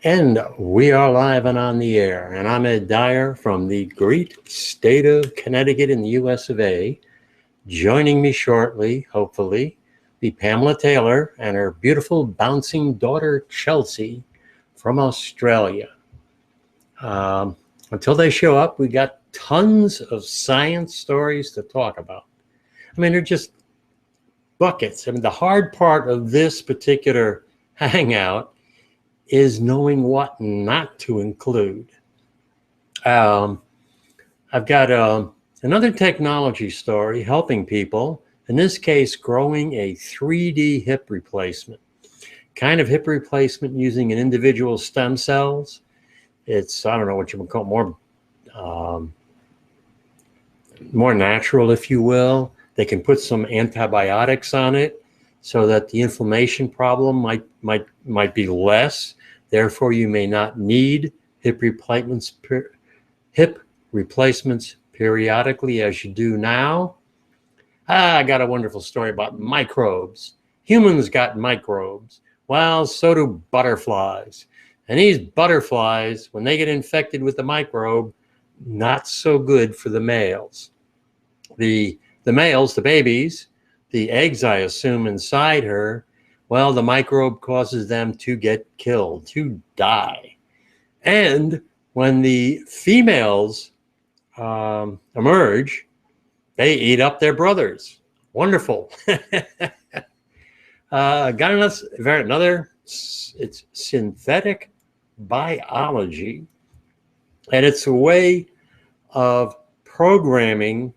And we are live and on the air. And I'm Ed Dyer from the great state of Connecticut in the US of A. Joining me shortly, hopefully, be Pamela Taylor and her beautiful bouncing daughter, Chelsea, from Australia. Until they show up, we got tons of science stories to talk about. I mean, they're just buckets. I mean, the hard part of this particular hangout is knowing what not to include. I've got another technology story helping people, in this case, growing a 3D hip replacement. Kind of hip replacement using an individual stem cells. It's, I don't know what you would call it, more natural, if you will. They can put some antibiotics on it so that the inflammation problem might be less. Therefore, you may not need hip replacements periodically as you do now. I got a wonderful story about microbes. Humans got microbes. Well, so do butterflies. And these butterflies, when they get infected with the microbe, not so good for the males. The males, the babies, the eggs, I assume, inside her, well, the microbe causes them to get killed, to die. And when the females emerge, they eat up their brothers. Wonderful. Got another, it's synthetic biology. And it's a way of programming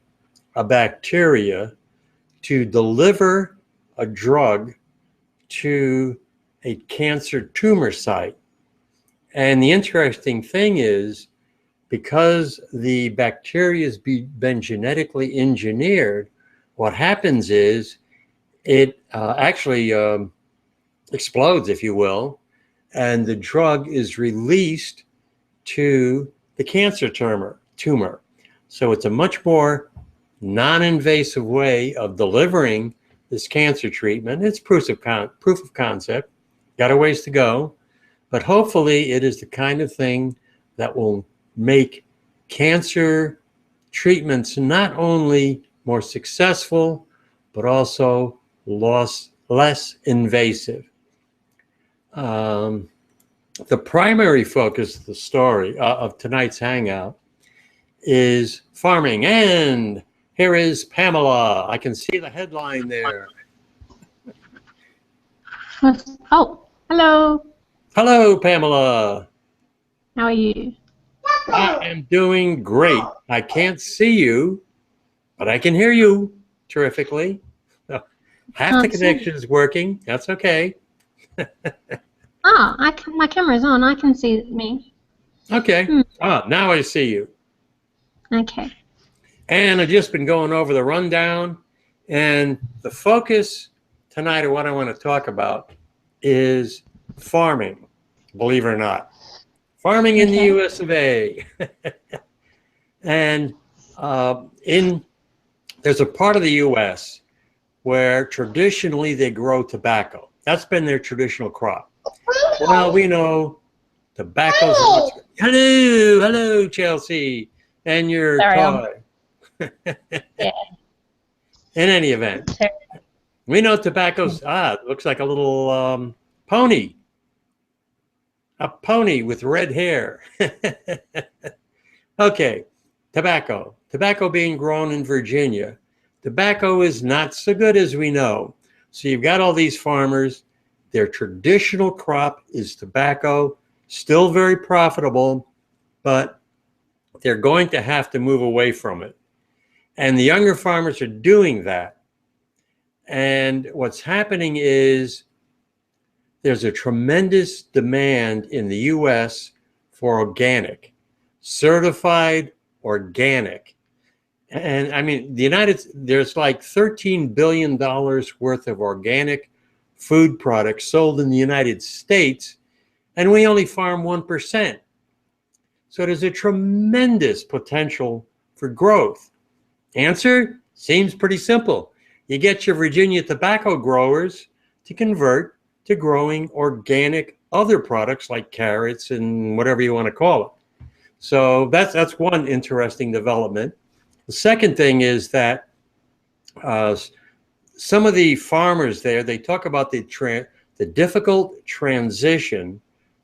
a bacteria to deliver a drug to a cancer tumor site. And the interesting thing is, because the bacteria has been genetically engineered, what happens is it actually explodes, if you will, and the drug is released to the cancer tumor. So it's a much more non-invasive way of delivering this cancer treatment. It's proof of concept. Got a ways to go, but hopefully it is the kind of thing that will make cancer treatments not only more successful, but also less invasive. The primary focus of the story of tonight's hangout is farming, and here is Pamela. I can see the headline there. Oh, hello. Hello, Pamela. How are you? I am doing great. I can't see you, but I can hear you terrifically. Half the connection is working. That's okay. My camera's on. I can see me. Okay. Now I see you. Okay. And I've just been going over the rundown, and the focus tonight of what I want to talk about is farming, believe it or not. Farming in the US of A. And there's a part of the US where traditionally they grow tobacco. That's been their traditional crop. Well, we know tobacco's hello, Chelsea, and your toy. Yeah. In any event, we know tobacco's, it looks like a little pony. A pony with red hair. Okay, tobacco. Tobacco being grown in Virginia. Tobacco is not so good as we know. So you've got all these farmers. Their traditional crop is tobacco, still very profitable, but they're going to have to move away from it. And the younger farmers are doing that. And what's happening is there's a tremendous demand in the US for organic, certified organic. And I mean, there's like $13 billion worth of organic food products sold in the United States, and we only farm 1%. So there's a tremendous potential for growth. Answer seems pretty simple. You get your Virginia tobacco growers to convert to growing organic other products like carrots and whatever you want to call it. So that's one interesting development. The second thing is that some of the farmers there, they talk about the difficult transition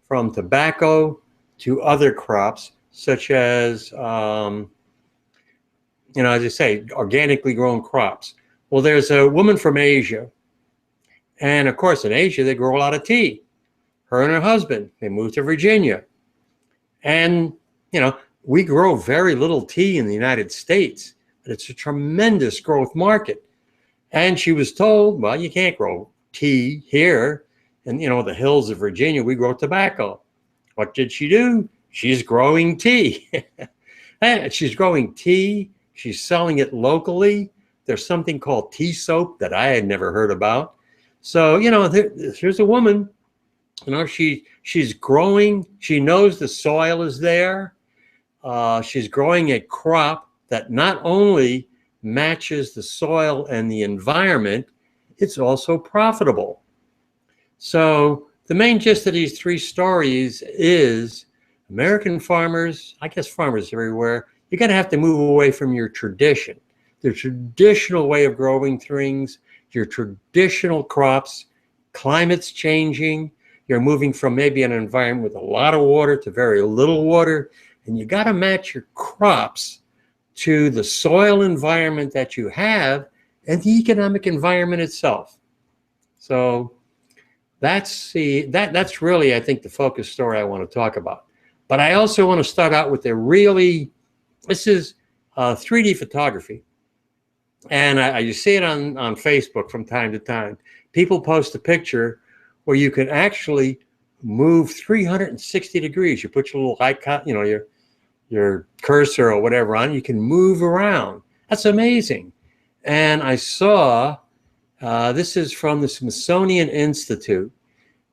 from tobacco to other crops, such as, as I say, organically grown crops. Well, there's a woman from Asia, and of course in Asia, they grow a lot of tea. Her and her husband, they moved to Virginia. And, we grow very little tea in the United States, but it's a tremendous growth market. And she was told, well, you can't grow tea here. And, the hills of Virginia, we grow tobacco. What did she do? She's growing tea. She's growing tea. She's selling it locally. There's something called tea soap that I had never heard about. So, here's a woman, she's growing. She knows the soil is there. She's growing a crop that not only matches the soil and the environment, it's also profitable. So the main gist of these three stories is American farmers, I guess farmers everywhere, you're going to have to move away from your tradition. The traditional way of growing things, your traditional crops, climate's changing. You're moving from maybe an environment with a lot of water to very little water, and you got to match your crops to the soil environment that you have and the economic environment itself. So that's really, I think, the focus story I want to talk about. But I also want to start out with this is 3D photography. And you see it on Facebook from time to time. People post a picture where you can actually move 360 degrees. You put your little icon, your cursor or whatever on, you can move around. That's amazing. And I saw, this is from the Smithsonian Institute,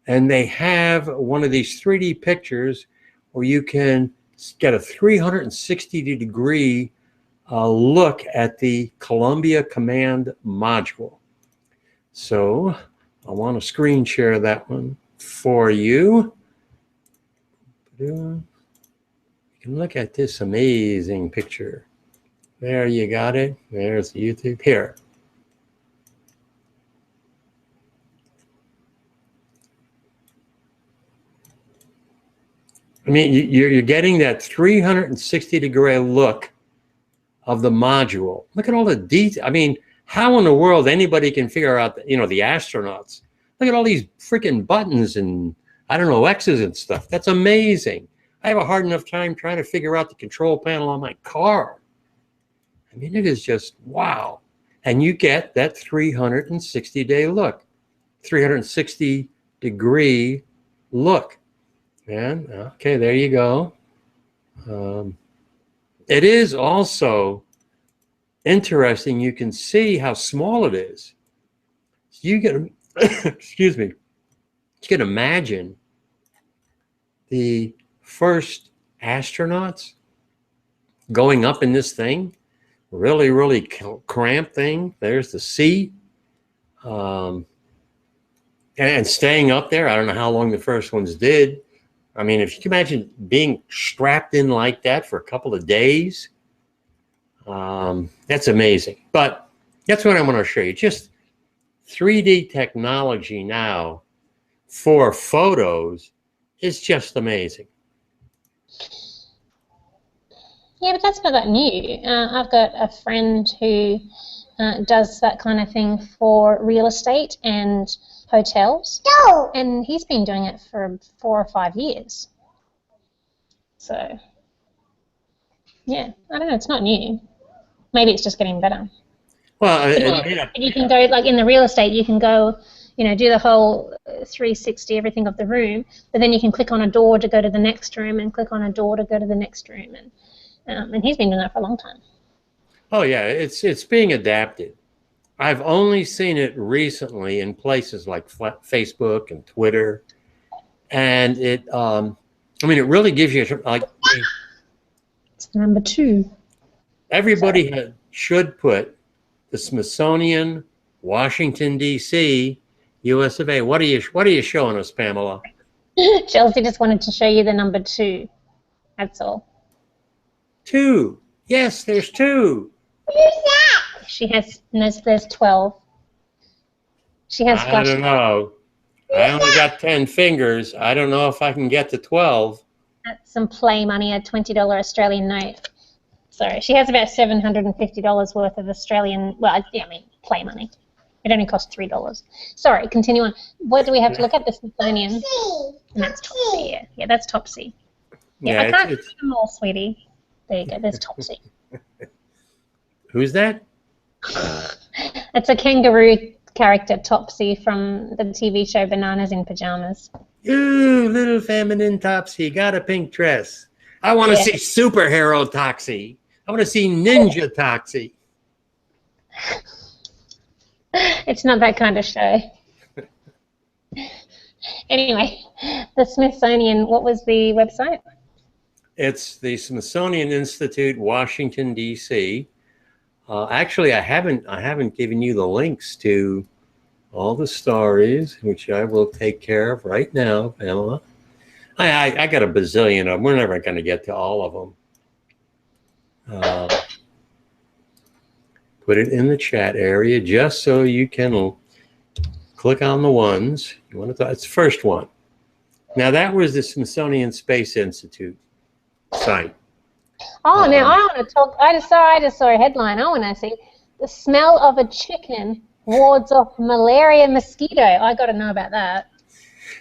and they have one of these 3D pictures where you can get a 360 degree look at the Columbia Command Module. So I want to screen share that one for you. You can look at this amazing picture. There, you got it. There's YouTube here. I mean, you're getting that 360 degree look of the module. Look at all the detail. I mean, how in the world anybody can figure out, the astronauts? Look at all these freaking buttons and, I don't know, X's and stuff. That's amazing. I have a hard enough time trying to figure out the control panel on my car. I mean, it is just wow. And you get that 360-day look, 360 degree look. And okay, there you go. It is also interesting. You can see how small it is. So you can, excuse me, you can imagine the first astronauts going up in this thing, really, really cramped thing. There's the seat. And staying up there. I don't know how long the first ones did. I mean, if you can imagine being strapped in like that for a couple of days, that's amazing. But that's what I want to show you. Just 3D technology now for photos is just amazing. Yeah, but that's not that new. I've got a friend who does that kind of thing for real estate and hotels. No. And he's been doing it for 4 or 5 years. So, yeah, I don't know, it's not new. Maybe it's just getting better. Well, you can go, like in the real estate, you can go, do the whole 360, everything of the room, but then you can click on a door to go to the next room and click on a door to go to the next room. And he's been doing that for a long time. Oh, yeah, it's being adapted. I've only seen it recently in places like Facebook and Twitter, and it really gives you like. It's number 2. Everybody should put the Smithsonian, Washington, D.C., US of A. What are you showing us, Pamela? Chelsea just wanted to show you the number 2. That's all. 2. Yes, there's 2. Who's that? She has, there's 12. She has I don't know. I only got 10 fingers. I don't know if I can get to 12. That's some play money, a $20 Australian note. Sorry, she has about $750 worth of Australian, well, yeah, I mean, play money. It only costs $3. Sorry, continue on. What do we have to look at? The Smithsonian. And that's Topsy, yeah. Yeah, that's Topsy. Yeah, I can't see them all, sweetie. There you go, there's Topsy. Who's that? It's a kangaroo character, Topsy, from the TV show Bananas in Pajamas. Ooh, little feminine Topsy, got a pink dress. I want to see superhero Toxie. I want to see ninja Toxie. It's not that kind of show. Anyway, the Smithsonian, what was the website? It's the Smithsonian Institute, Washington, D.C. Actually, I haven't given you the links to all the stories, which I will take care of right now, Pamela. I got a bazillion of them. We're never going to get to all of them. Put it in the chat area just so you can click on the ones you want to. It's the first one. Now that was the Smithsonian Space Institute site. Oh, now I want to talk. I just saw a headline. I want to see the smell of a chicken wards off malaria mosquito. I got to know about that.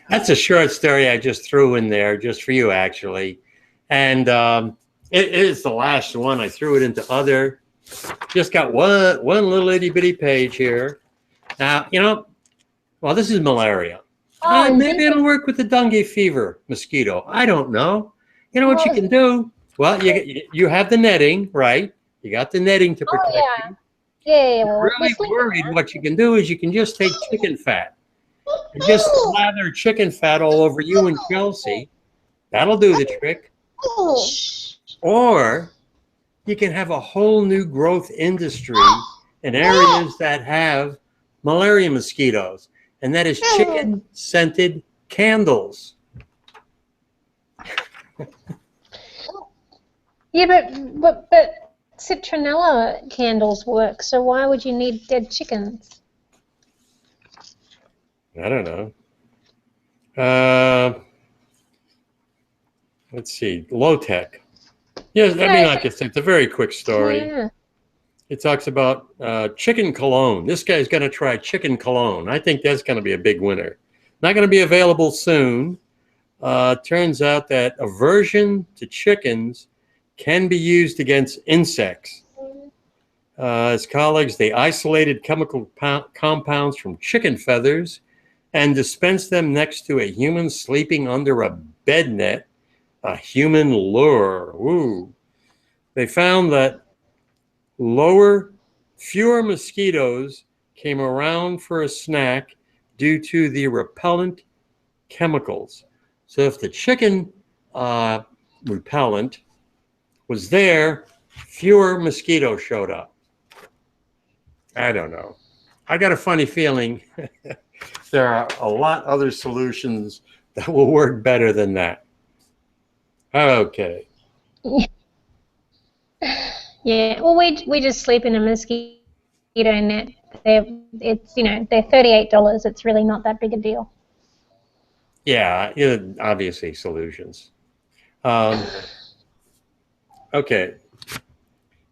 That's a short story I just threw in there just for you, actually, and it is the last one. I threw it into other. Just got one little itty bitty page here. Now well, this is malaria. Oh, maybe it'll work with the dengue fever mosquito. I don't know. You know what you can do? Well, you have the netting, right? You got the netting to protect you. Yeah. Well, really worried. What you can do is you can just take chicken fat and just slather chicken fat all over you and Chelsea. That'll do the trick. Or you can have a whole new growth industry in areas that have malaria mosquitoes, and that is chicken-scented candles. Yeah, but citronella candles work, so why would you need dead chickens? I don't know. Let's see, low tech. Yes, I mean, like I said, it's a very quick story. Yeah. It talks about chicken cologne. This guy's going to try chicken cologne. I think that's going to be a big winner. Not going to be available soon. Turns out that aversion to chickens can be used against insects. His colleagues, they isolated chemical compounds from chicken feathers and dispensed them next to a human sleeping under a bed net, a human lure. Ooh. They found that fewer mosquitoes came around for a snack due to the repellent chemicals. So if the chicken repellent was there, fewer mosquitoes showed up. I don't know. I got a funny feeling there are a lot other solutions that will work better than that. Okay. Yeah. Well, we just sleep in a mosquito net. They're $38. It's really not that big a deal. Yeah, obviously solutions. Okay.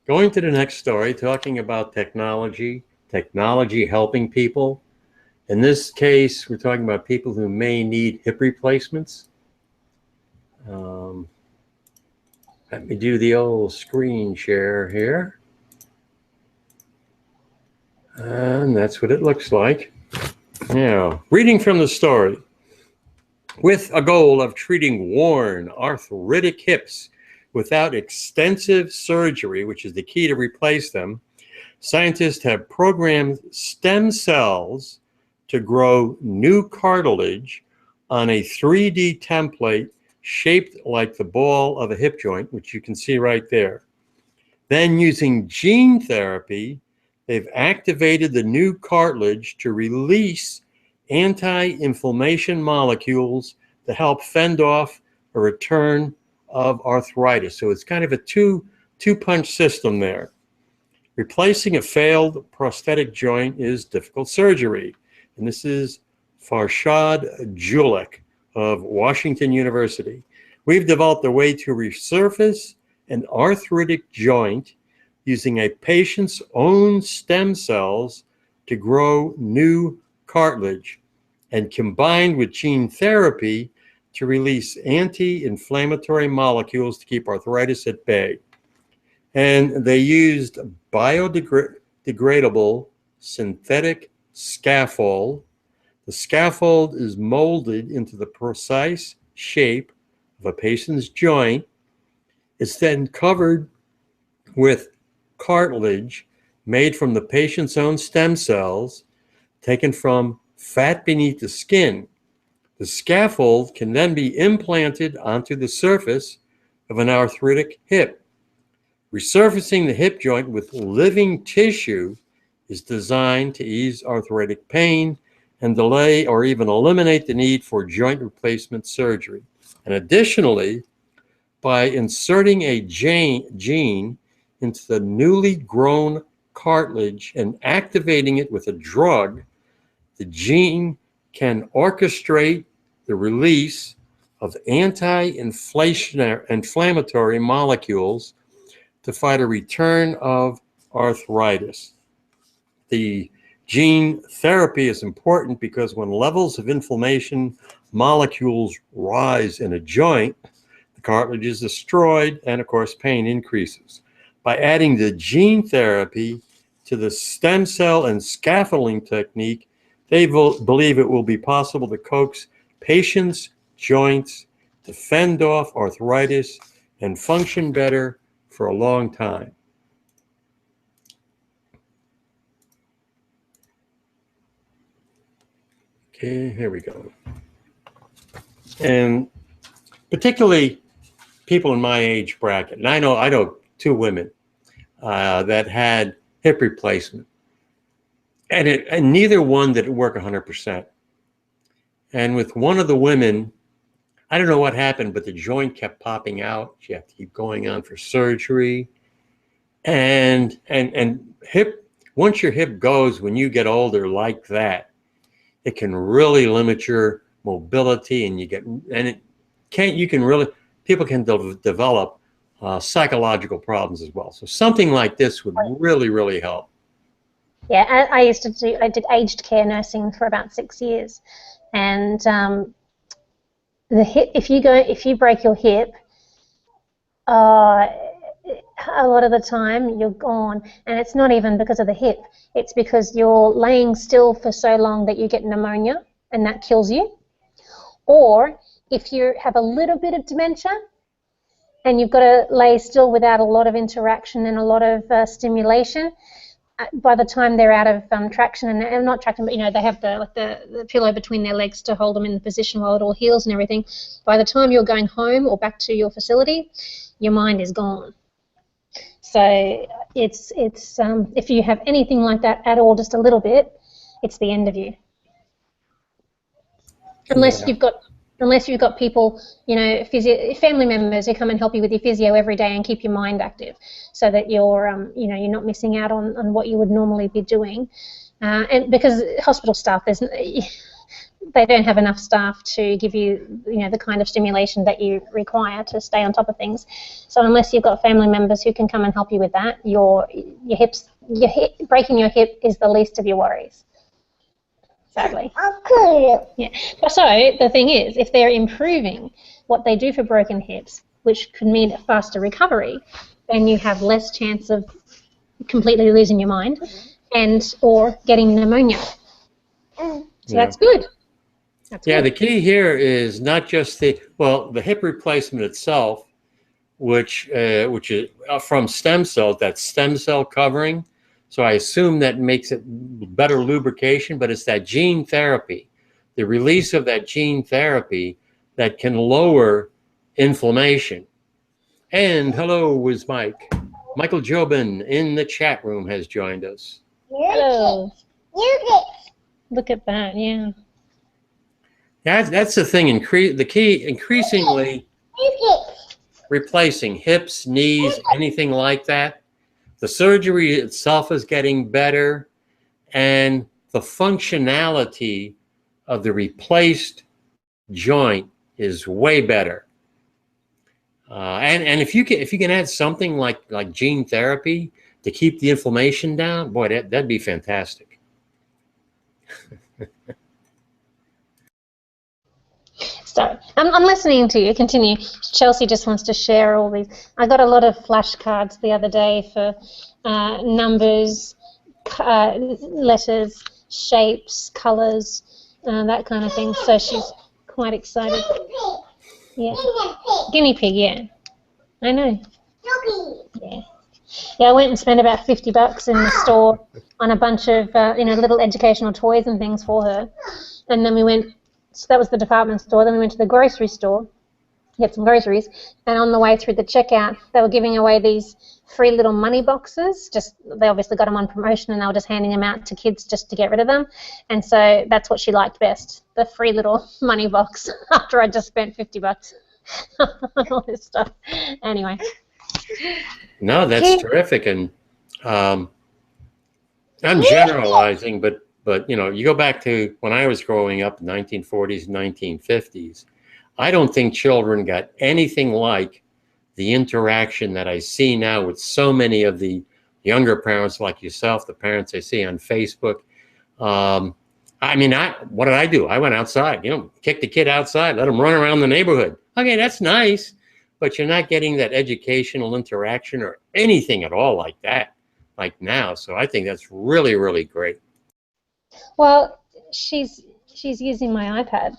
Going to the next story, talking about technology helping people. In this case, we're talking about people who may need hip replacements. Let me do the old screen share here. And that's what it looks like. Now, reading from the story. With a goal of treating worn, arthritic hips without extensive surgery, which is the key to replace them, scientists have programmed stem cells to grow new cartilage on a 3D template shaped like the ball of a hip joint, which you can see right there. Then using gene therapy, they've activated the new cartilage to release anti-inflammation molecules to help fend off a return of arthritis. So it's kind of a two-punch system there. Replacing a failed prosthetic joint is difficult surgery. And this is Farshad Julik of Washington University. We've developed a way to resurface an arthritic joint using a patient's own stem cells to grow new cartilage, and combined with gene therapy to release anti-inflammatory molecules to keep arthritis at bay. And they used biodegradable synthetic scaffold. The scaffold is molded into the precise shape of a patient's joint. It's then covered with cartilage made from the patient's own stem cells taken from fat beneath the skin. The scaffold can then be implanted onto the surface of an arthritic hip. Resurfacing the hip joint with living tissue is designed to ease arthritic pain and delay or even eliminate the need for joint replacement surgery. And additionally, by inserting a gene into the newly grown cartilage and activating it with a drug, the gene can orchestrate the release of anti-inflammatory molecules to fight a return of arthritis. The gene therapy is important because when levels of inflammation molecules rise in a joint, the cartilage is destroyed and, of course, pain increases. By adding the gene therapy to the stem cell and scaffolding technique, they believe it will be possible to coax patients' joints to fend off arthritis and function better for a long time. Okay, here we go. And particularly people in my age bracket, and I know two women that had hip replacement, and neither one did work 100%. And with one of the women, I don't know what happened, but the joint kept popping out. She had to keep going on for surgery. And hip, once your hip goes, when you get older like that, it can really limit your mobility, and people can develop psychological problems as well. So something like this would really, really help. Yeah, I did aged care nursing for about 6 years, and the hip, if you break your hip, a lot of the time you're gone, and it's not even because of the hip. It's because you're laying still for so long that you get pneumonia, and that kills you. Or if you have a little bit of dementia, and you've got to lay still without a lot of interaction and a lot of stimulation, by the time they're out of traction, and not traction, but they have the pillow between their legs to hold them in the position while it all heals and everything. By the time you're going home or back to your facility, your mind is gone. So it's if you have anything like that at all, just a little bit, it's the end of you. Unless you've got people, family members who come and help you with your physio every day and keep your mind active, so that you're you're not missing out on what you would normally be doing. And because hospital staff, they don't have enough staff to give you the kind of stimulation that you require to stay on top of things. So unless you've got family members who can come and help you with that, breaking your hip is the least of your worries. Sadly. Okay. Yeah. So the thing is, if they're improving what they do for broken hips, which could mean a faster recovery, then you have less chance of completely losing your mind or getting pneumonia. So that's good. The key here is not just the hip replacement itself, which is from stem cells, that stem cell covering. So I assume that makes it better lubrication, but it's that gene therapy, the release of that gene therapy that can lower inflammation. And hello is Mike. Michael Jobin in the chat room has joined us. Hello. Look at that, yeah. That's the thing. The key, increasingly replacing hips, knees, anything like that. The surgery itself is getting better, and the functionality of the replaced joint is way better. And if you can add something like gene therapy to keep the inflammation down, boy, that'd be fantastic. So I'm listening to you. Continue. Chelsea just wants to share all these. I got a lot of flashcards the other day for numbers, letters, shapes, colours, that kind of thing. So she's quite excited. Yeah. Guinea pig, yeah. I know. Yeah. Yeah, I went and spent about $50 in the store on a bunch of little educational toys and things for her, and then we went. So that was the department store. Then we went to the grocery store, get some groceries, and on the way through the checkout, they were giving away these free little money boxes. They obviously got them on promotion, and they were just handing them out to kids just to get rid of them. And so that's what she liked best, the free little money box. After I just spent $50 on all this stuff. Anyway. No, that's terrific, and I'm generalizing, but you go back to when I was growing up in the 1940s, 1950s, I don't think children got anything like the interaction that I see now with so many of the younger parents like yourself, the parents I see on Facebook. What did I do? I went outside, kicked the kid outside, let him run around the neighborhood. Okay, that's nice, but you're not getting that educational interaction or anything at all like that, like now. So I think that's really, really great. Well, she's using my iPad.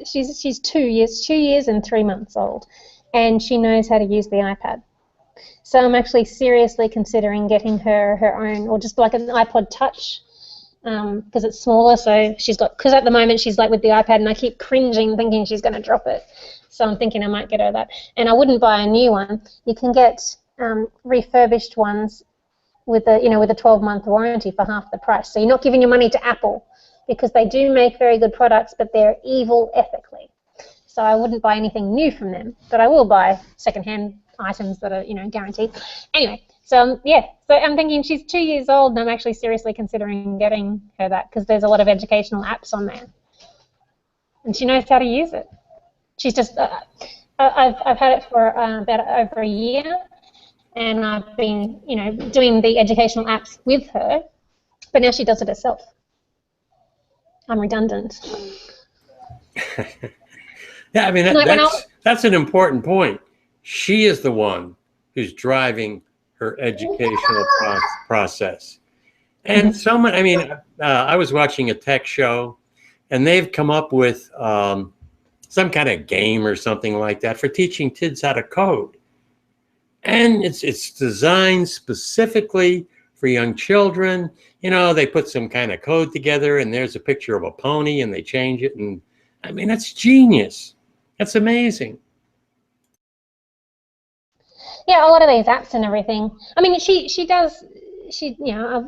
She's 2 years and 3 months old, and she knows how to use the iPad. So I'm actually seriously considering getting her own, or just like an iPod Touch, because it's smaller. So because at the moment she's like with the iPad, and I keep cringing thinking she's going to drop it. So I'm thinking I might get her that. And I wouldn't buy a new one. You can get refurbished ones with a 12-month warranty for half the price. So you're not giving your money to Apple, because they do make very good products, but they're evil ethically. So I wouldn't buy anything new from them, but I will buy secondhand items that are guaranteed. Anyway, so so I'm thinking she's 2 years old, and I'm actually seriously considering getting her that, because there's a lot of educational apps on there, and she knows how to use it. She's just I've had it for about over a year. And I've been, doing the educational apps with her, but now she does it herself. I'm redundant. Yeah, I mean, that's an important point. She is the one who's driving her educational process. And I was watching a tech show, and they've come up with some kind of game or something like that for teaching kids how to code. And it's designed specifically for young children. They put some kind of code together, and there's a picture of a pony, and they change it. And I mean, that's genius. That's amazing. Yeah, a lot of these apps and everything. I mean, she does.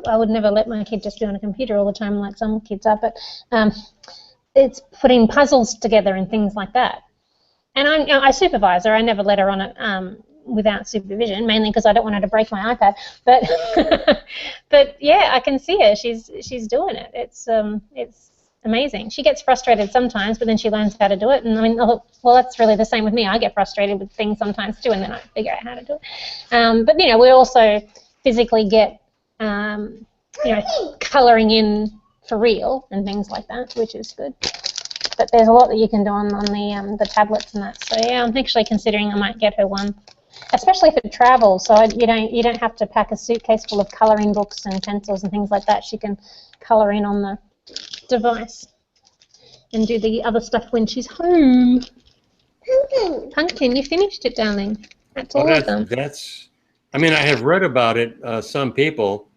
I would never let my kid just be on a computer all the time like some kids are, but it's putting puzzles together and things like that. And I supervise her. I never let her on it without supervision, mainly because I don't want her to break my iPad. But but yeah, I can see her. She's doing it. It's amazing. She gets frustrated sometimes, but then she learns how to do it. And I mean, well, that's really the same with me. I get frustrated with things sometimes too, and then I figure out how to do it. But we also physically get colouring in for real and things like that, which is good. But there's a lot that you can do on the tablets and that. So yeah, I'm actually considering I might get her one, especially for travel. So you don't have to pack a suitcase full of colouring books and pencils and things like that. She can colour in on the device and do the other stuff when she's home. Pumpkin, you finished it, darling. That's all of them. I have read about it. Some people,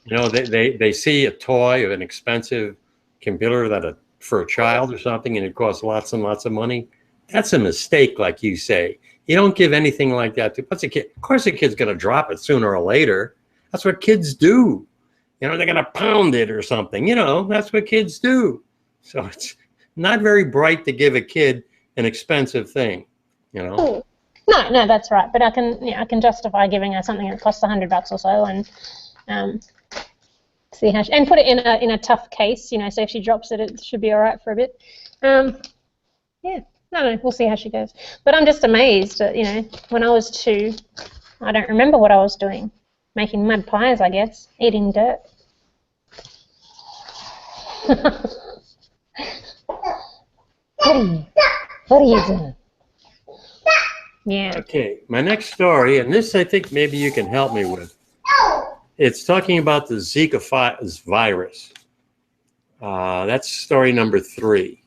they see a toy of an expensive computer for a child or something, and it costs lots and lots of money. That's a mistake, like you say. You don't give anything like that to what's a kid. Of course, a kid's going to drop it sooner or later. That's what kids do. They're going to pound it or something. That's what kids do. So it's not very bright to give a kid an expensive thing, you know. No, that's right. But I can justify giving her something that costs $100 or so, and see how and put it in a tough case, you know. So if she drops it, it should be all right for a bit. Yeah, no, we'll see how she goes. But I'm just amazed that, you know, when I was 2, I don't remember what I was doing. Making mud pies, I guess. Eating dirt. What are you doing? Yeah. Okay, my next story, and this I think maybe you can help me with. It's talking about the Zika virus. That's story number 3.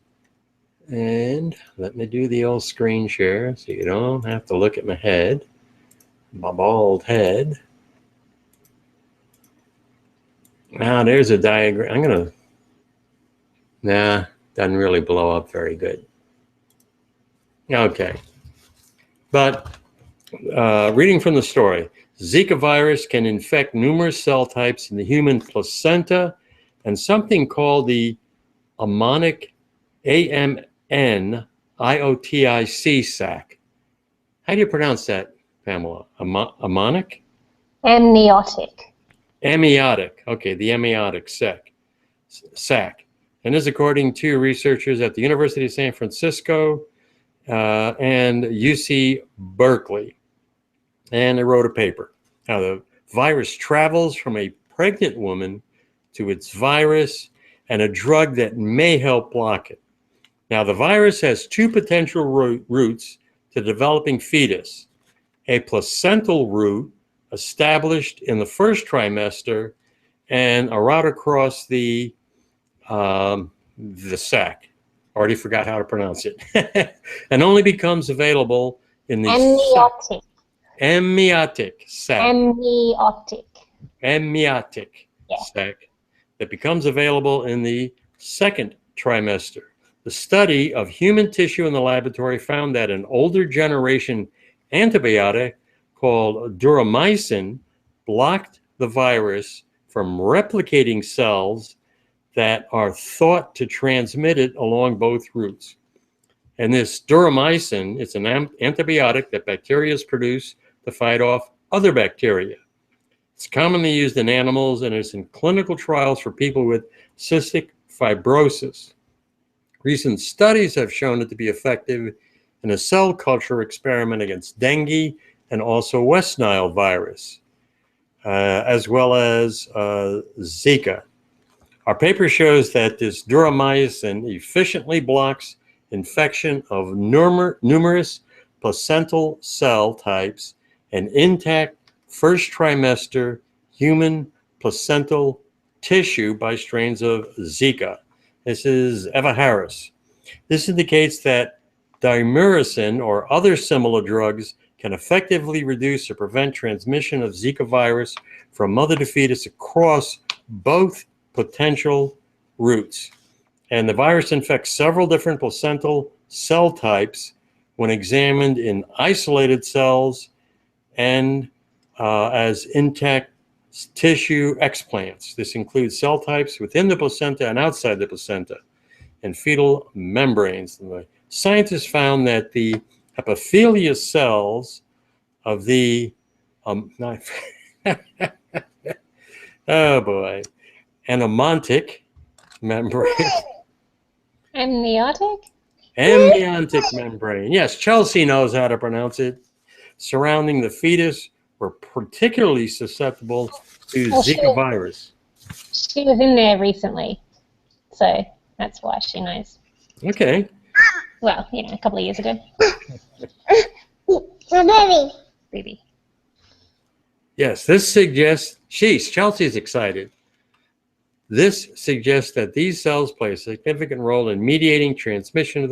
And let me do the old screen share so you don't have to look at my head, my bald head. Now there's a diagram. Nah, doesn't really blow up very good. Okay. But reading from the story, Zika virus can infect numerous cell types in the human placenta and something called the amniotic, AMNIOTIC sac. How do you pronounce that, Pamela? Amniotic? Amniotic. Amniotic. Okay, the amniotic sac. And this is according to researchers at the University of San Francisco and UC Berkeley. And they wrote a paper. Now, the virus travels from a pregnant woman to its virus and a drug that may help block it. Now, the virus has 2 potential routes to developing fetus. A placental route established in the first trimester and a route across the sac. Already forgot how to pronounce it. And only becomes available in the amniotic sac. Amniotic sac that becomes available in the second trimester. The study of human tissue in the laboratory found that an older generation antibiotic called duramycin blocked the virus from replicating cells that are thought to transmit it along both routes. And this duramycin, it's an antibiotic that bacteria produce to fight off other bacteria. It's commonly used in animals and is in clinical trials for people with cystic fibrosis. Recent studies have shown it to be effective in a cell culture experiment against dengue and also West Nile virus, as well as Zika. Our paper shows that this duramycin efficiently blocks infection of numerous placental cell types and intact first trimester human placental tissue by strains of Zika. This is Eva Harris. This indicates that dimericin or other similar drugs can effectively reduce or prevent transmission of Zika virus from mother to fetus across both potential routes. And the virus infects several different placental cell types when examined in isolated cells and as intact tissue explants. This includes cell types within the placenta and outside the placenta and fetal membranes. And the scientists found that the epithelial cells of the oh boy, amniotic membrane. Amniotic? Amniotic membrane. Yes, Chelsea knows how to pronounce it. Surrounding the fetus were particularly susceptible to Zika virus. She was in there recently, so that's why she knows. Okay. Well, you know, a couple of years ago. Baby. Yes, this suggests, Chelsea's excited. This suggests that these cells play a significant role in mediating transmission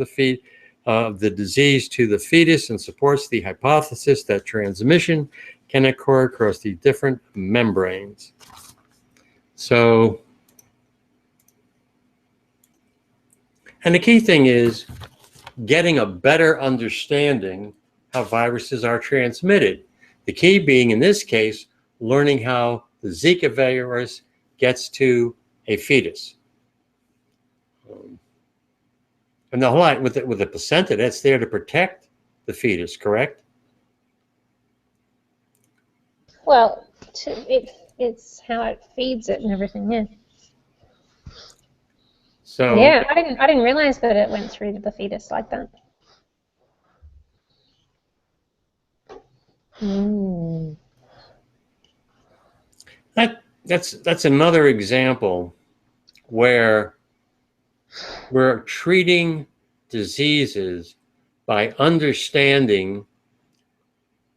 of the disease to the fetus and supports the hypothesis that transmission can occur across the different membranes. So, and the key thing is getting a better understanding how viruses are transmitted. The key being, in this case, learning how the Zika virus gets to a fetus. And the whole lot with the placenta, that's there to protect the fetus, correct? Well, it's how it feeds it and everything. Yeah. So Yeah, I didn't realize that it went through to the fetus like that. Mm. that's another example where we're treating diseases by understanding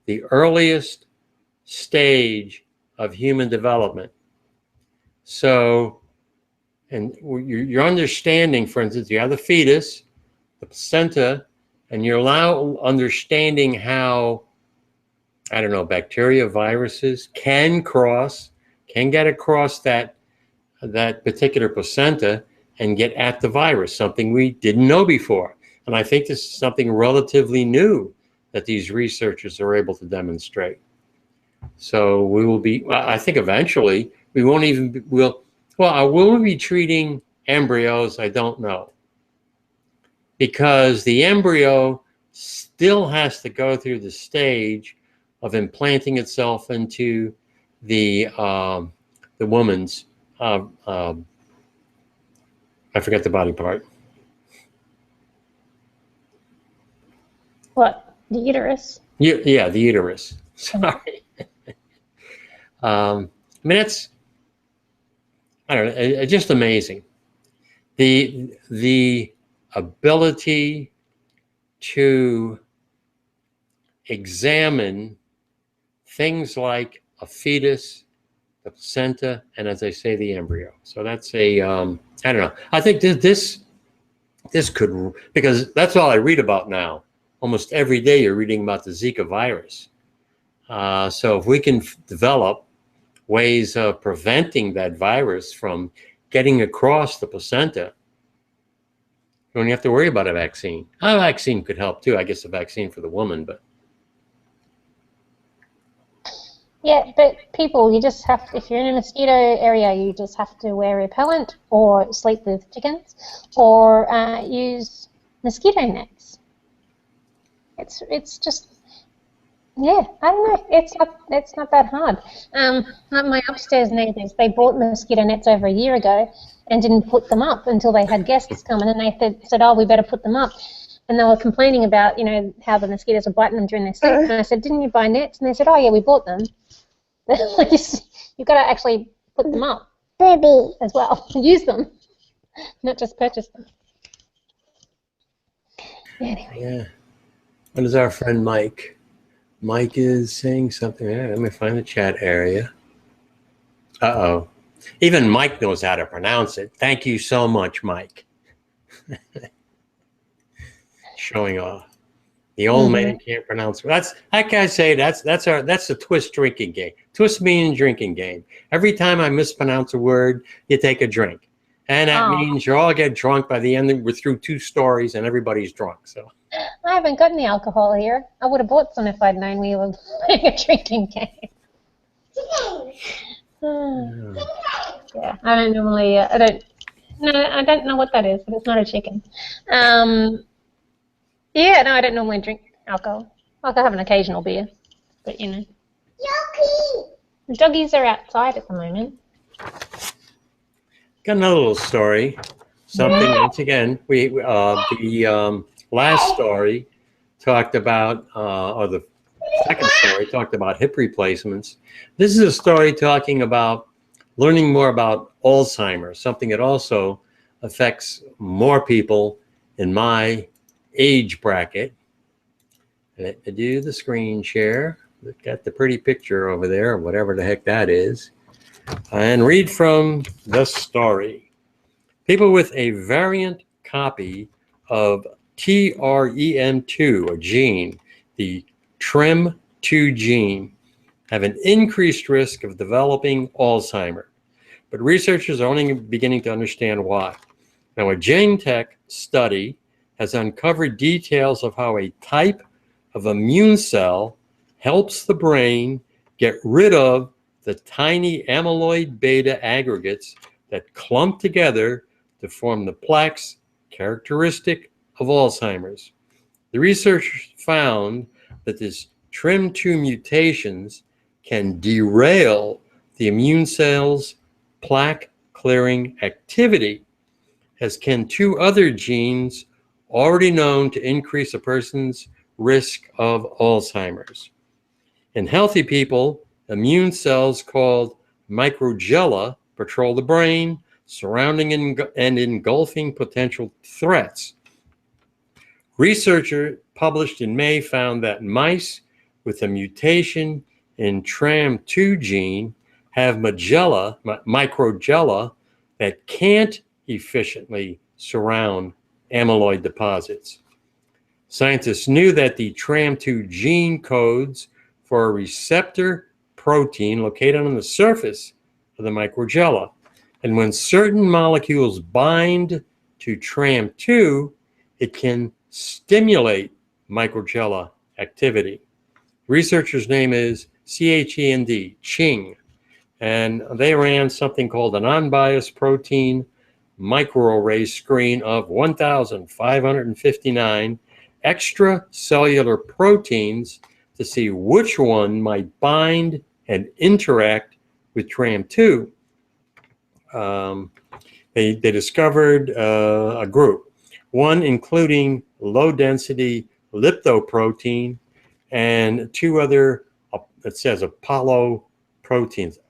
the earliest stage of human development. So, and you're understanding, for instance, you have the fetus, the placenta, and you're now understanding how, I don't know, bacteria, viruses can get across that particular placenta and get at the virus, something we didn't know before. And I think this is something relatively new that these researchers are able to demonstrate. So we will be, I think eventually, we won't even, will we be treating embryos? I don't know. Because the embryo still has to go through the stage of implanting itself into the woman's, I forget the body part. What? The uterus? Yeah, the uterus. Sorry. I mean, it's, I don't know, it's just amazing. The ability to examine things like a fetus, the placenta, and as I say, the embryo. So that's a, I don't know. I think this could, because that's all I read about now. Almost every day you're reading about the Zika virus. So if we can develop ways of preventing that virus from getting across the placenta, you don't have to worry about a vaccine. A vaccine could help too. I guess a vaccine for the woman, but. Yeah, but people, you just have to, if you're in a mosquito area, you just have to wear repellent or sleep with chickens or use mosquito nets. It's just, yeah, I don't know. It's not that hard. My upstairs neighbours, they bought mosquito nets over a year ago and didn't put them up until they had guests come in, and they said, oh, we better put them up. And they were complaining about, how the mosquitoes were biting them during their sleep. And I said, didn't you buy nets? And they said, oh, yeah, we bought them. You've got to actually put them up as well. Use them, not just purchase them. Yeah, anyway. Yeah. What is our friend Mike? Mike is saying something. Yeah, let me find the chat area. Uh-oh. Even Mike knows how to pronounce it. Thank you so much, Mike. Showing off. The old man can't pronounce it. That's, like I say, that's the TWIS drinking game. TWIS means drinking game. Every time I mispronounce a word, you take a drink. And that means you all get drunk. By the end, we're through 2 stories and everybody's drunk. So I haven't got any alcohol here. I would have bought some if I'd known we were playing a drinking game. Yeah, I don't normally, I don't know what that is, but it's not a chicken. Yeah, no, I don't normally drink alcohol. Like I have an occasional beer, but Doggy! The doggies are outside at the moment. Got another little story. Something, once again, the last story talked about, or the second story talked about hip replacements. This is a story talking about learning more about Alzheimer's, something that also affects more people in my age bracket. Let me do the screen share. Look at the pretty picture over there, whatever the heck that is, and read from the story. People with a variant copy of TREM2, a gene, the TREM2 gene, have an increased risk of developing Alzheimer, but researchers are only beginning to understand why. Now, a Genentech study has uncovered details of how a type of immune cell helps the brain get rid of the tiny amyloid beta aggregates that clump together to form the plaques characteristic of Alzheimer's. The researchers found that this TREM2 mutations can derail the immune cell's plaque clearing activity, as can two other genes already known to increase a person's risk of Alzheimer's. In healthy people, immune cells called microglia patrol the brain, surrounding and engulfing potential threats. Researchers published in May found that mice with a mutation in TREM2 gene have microglia that can't efficiently surround amyloid deposits. Scientists knew that the TREM2 gene codes for a receptor protein located on the surface of the microglia. And when certain molecules bind to TREM2, it can stimulate microglia activity. Researcher's name is CHEND, Ching, and they ran something called an unbiased protein microarray screen of 1,559 extracellular proteins to see which one might bind and interact with TREM2. They discovered a group, one including low-density lipoprotein and two other, it says Apollo proteins,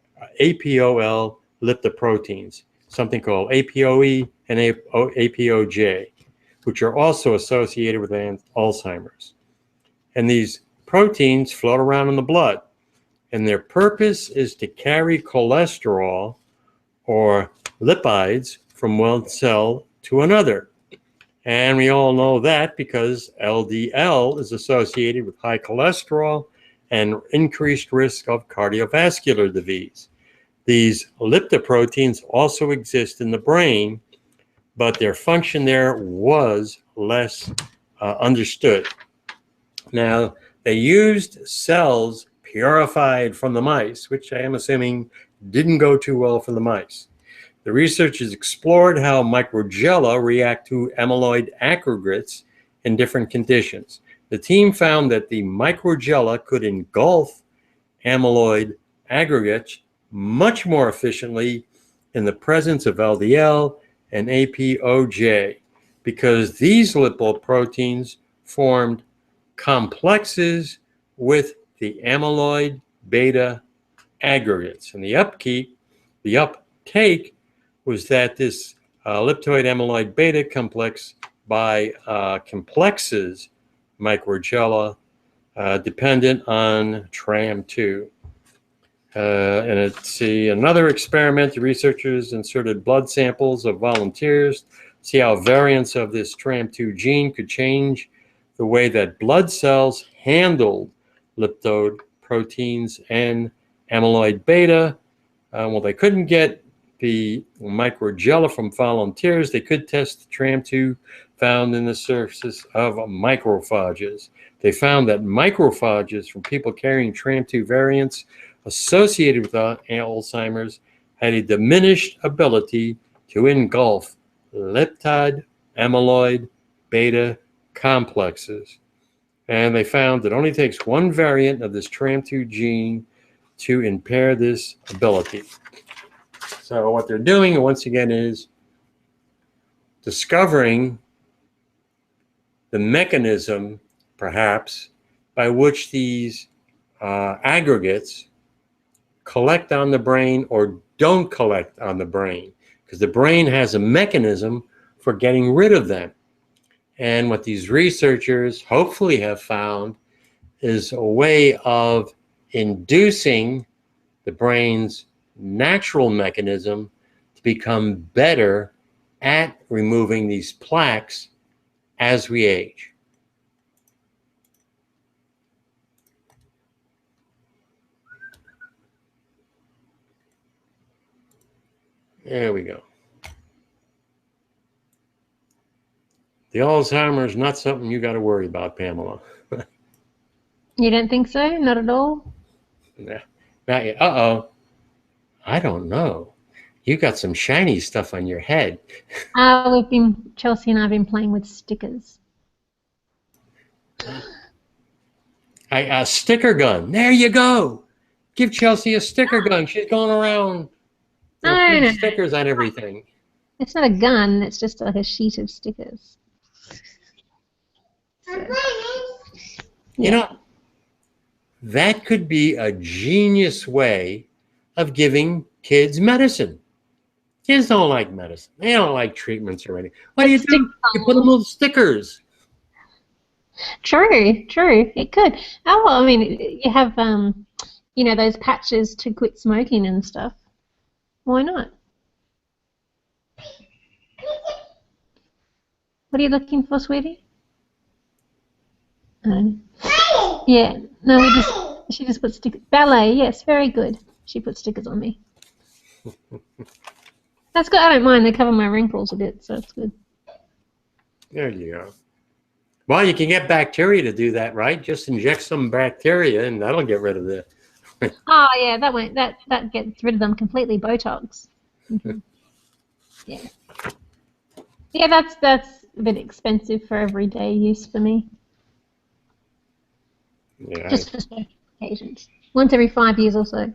APOL lipoproteins, something called APOE and APOJ, which are also associated with Alzheimer's. And these proteins float around in the blood, and their purpose is to carry cholesterol or lipids from one cell to another. And we all know that because LDL is associated with high cholesterol and increased risk of cardiovascular disease. These lipoproteins also exist in the brain, but their function there was less understood. Now, they used cells purified from the mice, which I am assuming didn't go too well for the mice. The researchers explored how microglia react to amyloid aggregates in different conditions. The team found that the microglia could engulf amyloid aggregates much more efficiently in the presence of LDL and APOJ, because these lipoproteins formed complexes with the amyloid beta aggregates. And the uptake was that this liptoid amyloid beta complex by complexes microglia dependent on TREM2. And let's see, another experiment, the researchers inserted blood samples of volunteers, see how variants of this TREM2 gene could change the way that blood cells handled lipid proteins and amyloid beta. Well, they couldn't get the microglia from volunteers. They could test the TREM2 found in the surface of macrophages. They found that macrophages from people carrying TREM2 variants associated with Alzheimer's had a diminished ability to engulf lipid amyloid beta complexes. And they found that it only takes one variant of this TREM2 gene to impair this ability. So what they're doing, once again, is discovering the mechanism, perhaps, by which these aggregates collect on the brain or don't collect on the brain, because the brain has a mechanism for getting rid of them. And what these researchers hopefully have found is a way of inducing the brain's natural mechanism to become better at removing these plaques as we age. There we go. The Alzheimer's is not something you got to worry about, Pamela. You don't think so? Not at all? Nah, not yet. Uh-oh. I don't know. You got some shiny stuff on your head. Chelsea and I have been playing with stickers. A sticker gun. There you go. Give Chelsea a sticker gun. She's going around putting stickers on everything. It's not a gun. It's just like a sheet of stickers. So, you know, that could be a genius way of giving kids medicine. Kids don't like medicine. They don't like treatments or anything. What do? You put them little stickers. True. It could. Oh, well, I mean, you have, you know, those patches to quit smoking and stuff. Why not? What are you looking for, sweetie? Yeah. No, she just put stickers. Ballet, yes, very good. She put stickers on me. That's good. I don't mind. They cover my wrinkles a bit, so it's good. There you go. Well, you can get bacteria to do that, right? Just inject some bacteria, and that'll get rid of the. Oh yeah, that gets rid of them completely. Botox. Mm-hmm. Yeah. Yeah, that's a bit expensive for everyday use for me. Yeah. Just for special occasions. Once every 5 years or so.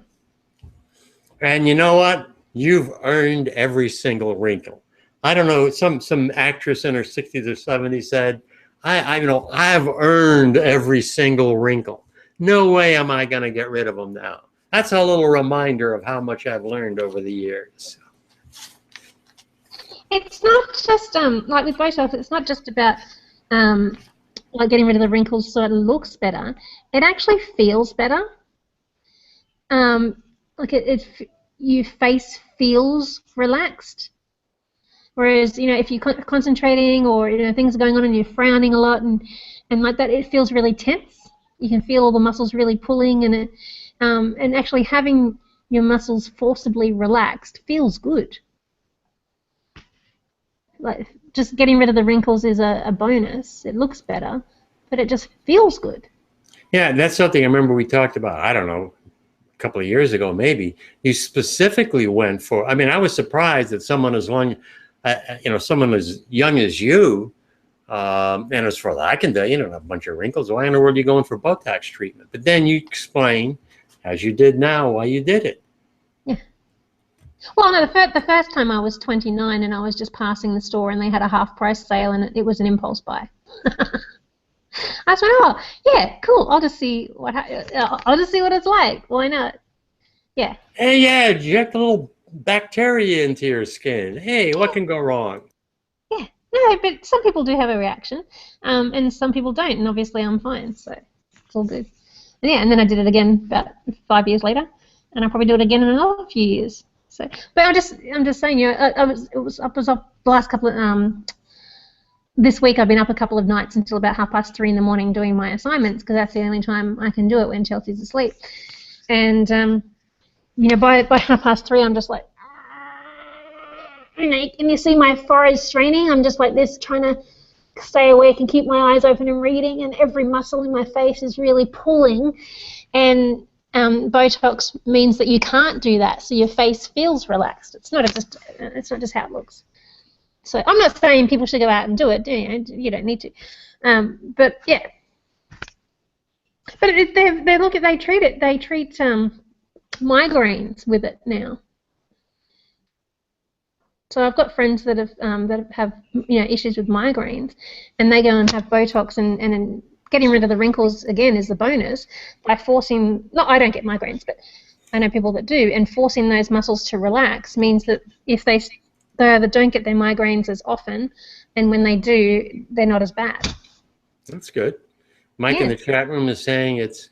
And you know what? You've earned every single wrinkle. I don't know. Some actress in her 60s or 70s said, I've earned every single wrinkle. No way am I going to get rid of them now. That's a little reminder of how much I've learned over the years. It's not just like with Botox. It's not just about like getting rid of the wrinkles so it looks better. It actually feels better. Like your face feels relaxed. Whereas, you know, if you're concentrating or, you know, things are going on and you're frowning a lot and like that, it feels really tense. You can feel all the muscles really pulling, and actually having your muscles forcibly relaxed feels good. Like, just getting rid of the wrinkles is a bonus. It looks better, but it just feels good. Yeah, that's something I remember we talked about, I don't know, a couple of years ago maybe. You specifically went for, I mean, I was surprised that someone as long, someone as young as you, and as far as I can tell, you don't have a bunch of wrinkles. Why in the world are you going for Botox treatment? But then you explain, as you did now, why you did it. Yeah. Well, no, the first time I was 29 and I was just passing the store and they had a half-price sale and it was an impulse buy. I just went, oh, yeah, cool. I'll just see what it's like. Why not? Yeah. Hey, yeah, inject a little bacteria into your skin. Hey, what can go wrong? Yeah. No, but some people do have a reaction, and some people don't, and obviously I'm fine, so it's all good. And yeah, and then I did it again about 5 years later, and I'll probably do it again in another few years. So, but I'm just saying, you know, I was up the last couple of this week I've been up a couple of nights until about 3:30 in the morning doing my assignments because that's the only time I can do it when Chelsea's asleep. And you know, by 3:30 I'm just like, you know, can you see my forehead straining? I'm just like this, trying to stay awake and keep my eyes open and reading, and every muscle in my face is really pulling. And Botox means that you can't do that, so your face feels relaxed. It's not just how it looks. So I'm not saying people should go out and do it. You don't need to. But yeah. But they treat it. They treat migraines with it now. So I've got friends that have you know, issues with migraines, and they go and have Botox, and getting rid of the wrinkles again is the bonus by forcing. No, I don't get migraines, but I know people that do, and forcing those muscles to relax means that if they don't get their migraines as often, and when they do, they're not as bad. That's good. Mike in the chat room is saying it's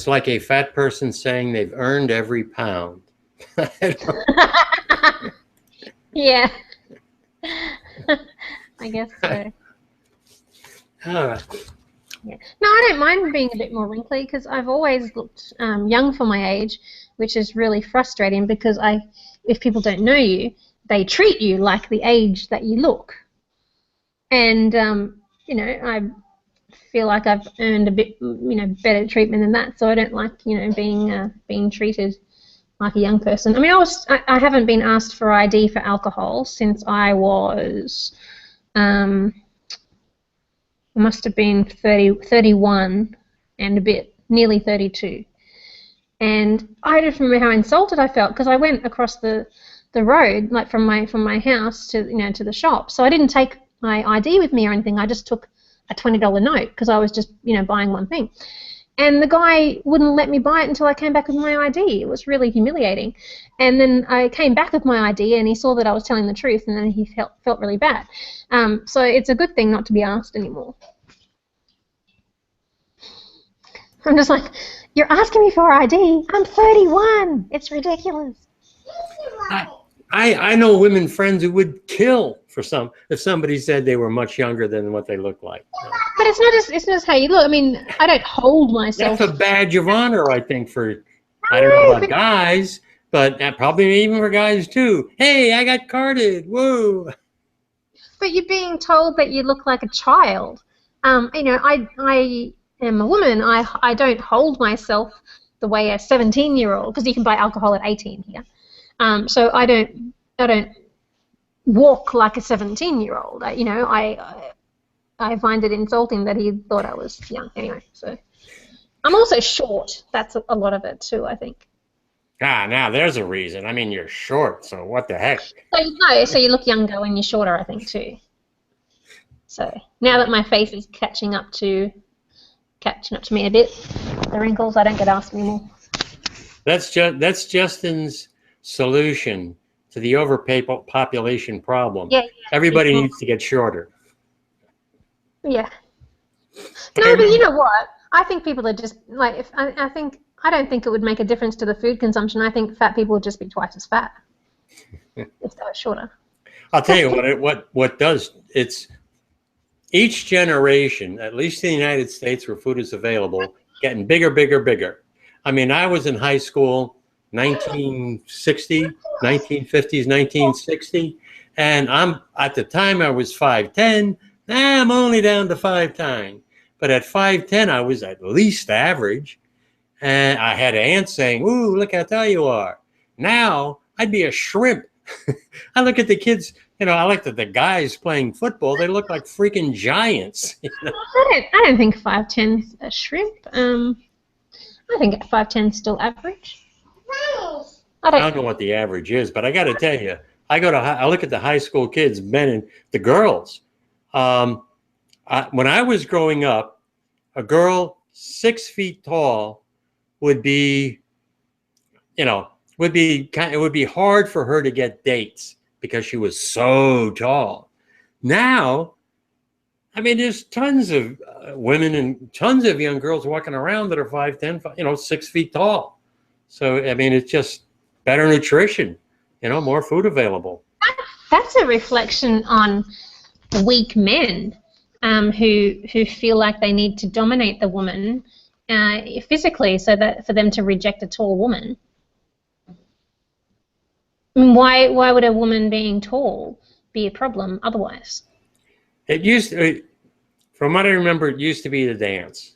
like a fat person saying they've earned every pound. Yeah. I guess so. All right. Yeah. No, I don't mind being a bit more wrinkly because I've always looked young for my age, which is really frustrating because if people don't know you, they treat you like the age that you look. And, you know, I feel like I've earned a bit, you know, better treatment than that, so I don't like, you know, being treated like a young person. I mean, I haven't been asked for ID for alcohol since I was, I must have been 31 and a bit, nearly 32. And I just remember how insulted I felt because I went across the road, like from my house to to the shop. So I didn't take my ID with me or anything. I just took a $20 note because I was just buying one thing. And the guy wouldn't let me buy it until I came back with my ID. It was really humiliating. And then I came back with my ID, and he saw that I was telling the truth, and then he felt really bad. So it's a good thing not to be asked anymore. I'm just like, you're asking me for ID? I'm 31. It's ridiculous. I know women friends who would kill for if somebody said they were much younger than what they look like. But it's not just how you look. I mean, I don't hold myself. That's a badge of honor, I think, for I don't know about guys, but probably even for guys too. Hey, I got carded. Whoa. But you're being told that you look like a child. I am a woman. I don't hold myself the way a 17-year-old, because you can buy alcohol at 18 here. So I don't walk like a 17-year-old. I find it insulting that he thought I was young. Anyway, so I'm also short. That's a lot of it too, I think. Now there's a reason. I mean, you're short, so what the heck? So you look younger when you're shorter, I think too. So now that my face is catching up to me a bit, the wrinkles, I don't get asked anymore. That's Justin's solution to the overpopulation problem. Yeah. Everybody needs to get shorter. Yeah. No, but you know what? I think people are just like, I don't think it would make a difference to the food consumption. I think fat people would just be twice as fat if they were shorter. I'll tell you what does. It's each generation, at least in the United States where food is available, getting bigger, bigger, bigger. I mean, I was in high school 1950s, 1960, and at the time I was 5'10". Now I'm only down to 5'9". But at 5'10", I was at least average. And I had aunts saying, "Ooh, look how tall you are." Now I'd be a shrimp. I look at the kids, I like the guys playing football. They look like freaking giants. I don't think 5'10's a shrimp. I think 5'10's still average. I don't know what the average is, but I got to tell you, I look at the high school kids, men and the girls. When I was growing up, a girl 6 feet tall would be, it would be hard for her to get dates because she was so tall. Now, I mean, there's tons of women and tons of young girls walking around that are 5'10", 6 feet tall. So, I mean, it's just better nutrition, more food available. That's a reflection on weak men who feel like they need to dominate the woman physically, so that for them to reject a tall woman. I mean, why would a woman being tall be a problem otherwise? It used to, from what I remember, it used to be the dance,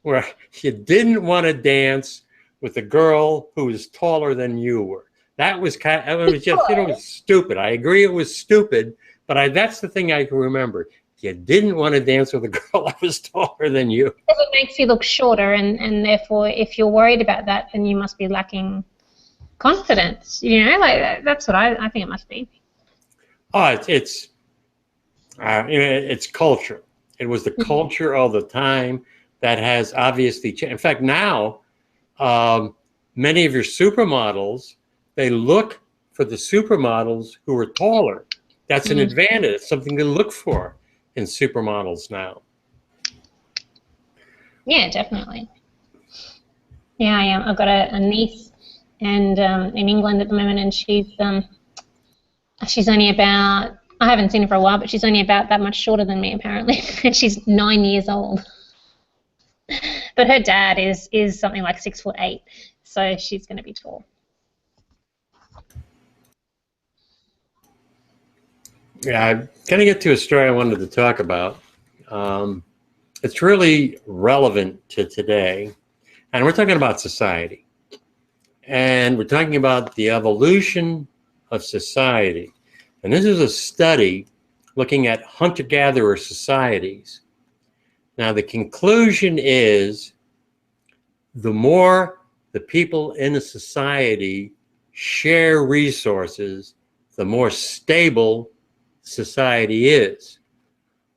where you didn't want to dance with a girl who was taller than you were. That was it was just, it was stupid. I agree it was stupid, but that's the thing I can remember. You didn't want to dance with a girl that was taller than you. Because it makes you look shorter, and therefore, if you're worried about that, then you must be lacking confidence. That's what I think it must be. Oh, it's culture. It was the culture of the time that has obviously changed. In fact, now many of your supermodels, they look for the supermodels who are taller. That's an advantage, something to look for in supermodels now. Yeah, definitely. Yeah, I've got a niece, and in England at the moment, and she's only about, I haven't seen her for a while, but she's only about that much shorter than me apparently, and she's 9 years old. But her dad is something like 6'8", so she's going to be tall. Yeah, I'm going to get to a story I wanted to talk about. It's really relevant to today, and we're talking about society. And we're talking about the evolution of society. And this is a study looking at hunter-gatherer societies. Now, the conclusion is the more the people in a society share resources, the more stable society is.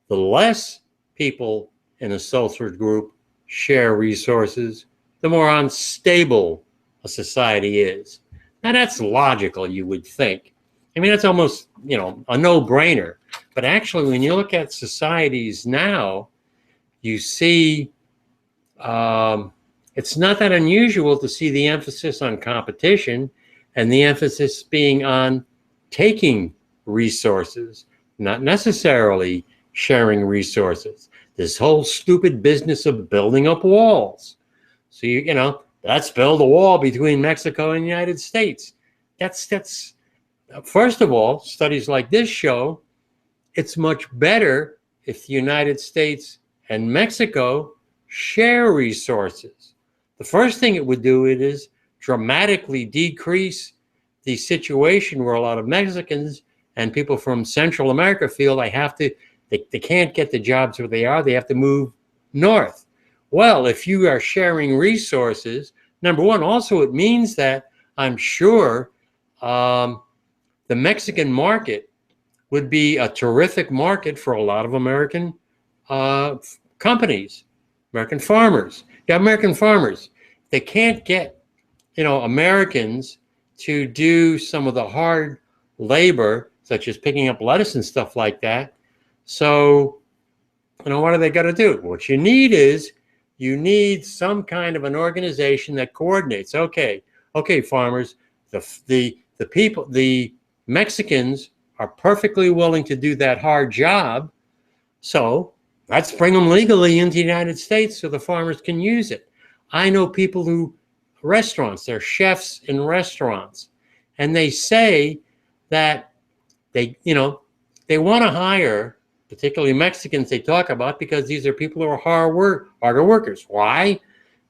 The less people in a social group share resources, the more unstable a society is. Now, that's logical, you would think. I mean, that's almost, a no-brainer. But actually, when you look at societies now, you see it's not that unusual to see the emphasis on competition and the emphasis being on taking resources, not necessarily sharing resources. This whole stupid business of building up walls. So, let's build a wall between Mexico and the United States. That's first of all, studies like this show it's much better if the United States and Mexico share resources. The first thing it would do is dramatically decrease the situation where a lot of Mexicans and people from Central America feel they can't get the jobs where they are, they have to move north. Well, if you are sharing resources, number one, also it means that I'm sure the Mexican market would be a terrific market for a lot of American companies, American farmers. Yeah, American farmers. They can't get, Americans to do some of the hard labor, such as picking up lettuce and stuff like that. So, what are they going to do? What you need some kind of an organization that coordinates. Okay, farmers, the people, the Mexicans are perfectly willing to do that hard job. So let's bring them legally into the United States so the farmers can use it. I know people they're chefs in restaurants, and they say that they want to hire, particularly Mexicans they talk about, because these are people who are harder workers. Why?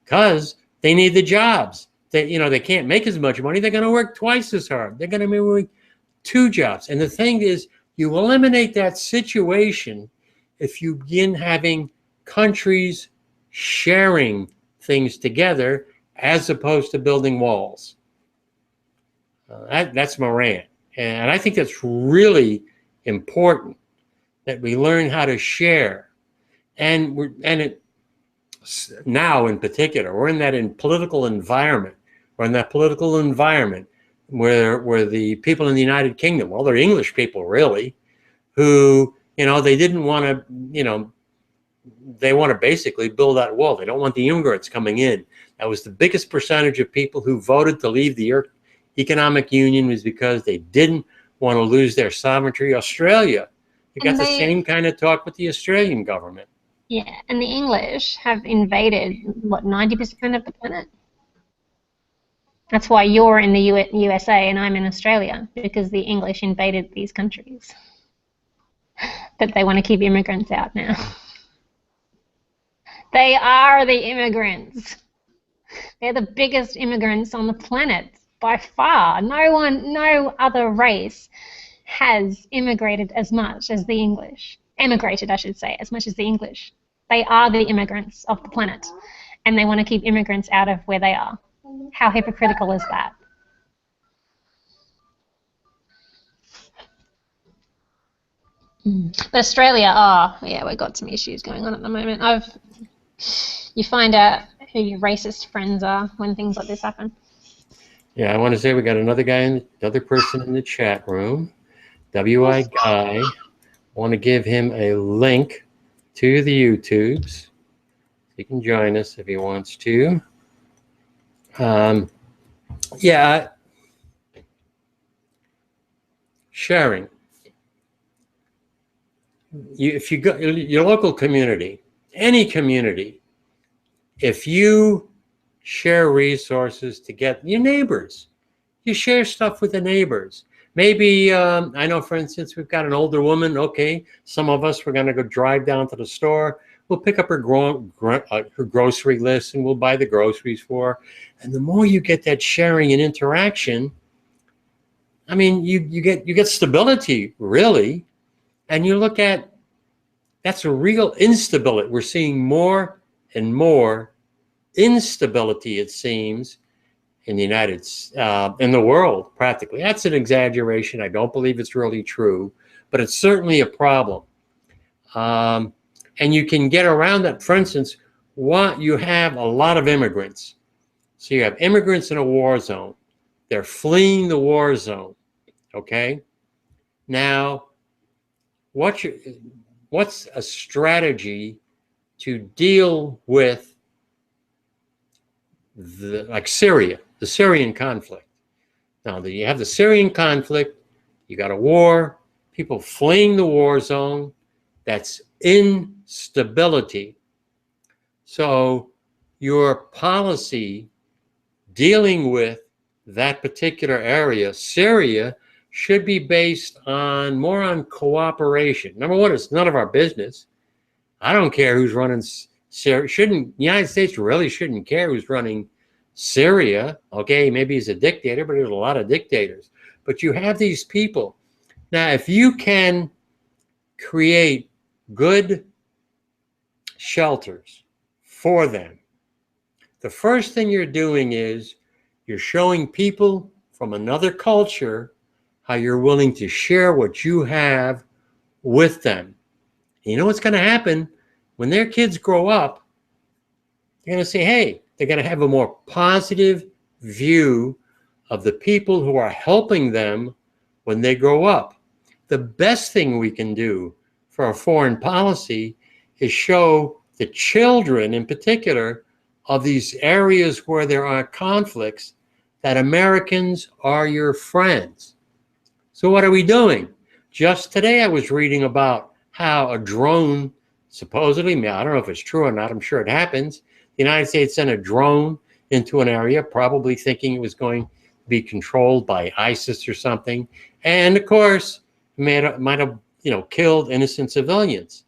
Because they need the jobs. They can't make as much money. They're going to work twice as hard. They're going to be working 2 jobs. And the thing is, you eliminate that situation if you begin having countries sharing things together as opposed to building walls. That's my rant. And I think that's really important that we learn how to share. Now in particular, we're in that political environment. We're in that political environment where the people in the United Kingdom, well, they're English people really, who, they didn't want to, they want to basically build that wall. They don't want the immigrants coming in. That was the biggest percentage of people who voted to leave the economic union was because they didn't want to lose their sovereignty. Australia, you got the same kind of talk with the Australian government. Yeah, and the English have invaded, 90% of the planet? That's why you're in the USA and I'm in Australia, because the English invaded these countries. But they want to keep immigrants out now. They are the immigrants. They're the biggest immigrants on the planet by far. No other race has immigrated as much as the English. Emigrated, I should say, as much as the English. They are the immigrants of the planet, and they want to keep immigrants out of where they are. How hypocritical is that? But Australia, we've got some issues going on at the moment. You find out who your racist friends are when things like this happen. Yeah, I want to say we got another person in the chat room, WI Guy. I want to give him a link to the YouTubes. He can join us if he wants to. Sharing. If you go your local community, any community, if you share resources to get your neighbors, you share stuff with the neighbors. Maybe, I know, for instance, we've got an older woman. Okay, some of us, we're going to go drive down to the store. we'll pick up her grocery list and we'll buy the groceries for her. And the more you get that sharing and interaction, I mean, you get stability, really. And you look at, that's a real instability. We're seeing more and more instability, it seems, in the in the world, practically. That's an exaggeration. I don't believe it's really true, but it's certainly a problem. And you can get around that. For instance, you have a lot of immigrants. So you have immigrants in a war zone. They're fleeing the war zone, okay? Now, what's a strategy to deal with like Syria, the Syrian conflict? Now, you have the Syrian conflict, you got a war, people fleeing the war zone, that's instability. So your policy dealing with that particular area, Syria, should be based more on cooperation. Number one, it's none of our business. I don't care who's running Syria. The United States really shouldn't care who's running Syria. Okay, maybe he's a dictator, but there's a lot of dictators. But you have these people. Now, if you can create good shelters for them, the first thing you're doing is you're showing people from another culture how you're willing to share what you have with them. And you know what's going to happen? When their kids grow up, they're going to say, hey, they're going to have a more positive view of the people who are helping them when they grow up. The best thing we can do for a foreign policy is show the children in particular of these areas where there are conflicts that Americans are your friends. So what are we doing? Just today I was reading about how a drone, supposedly, I don't know if it's true or not, I'm sure it happens, the United States sent a drone into an area, probably thinking it was going to be controlled by ISIS or something, and of course, might have killed innocent civilians.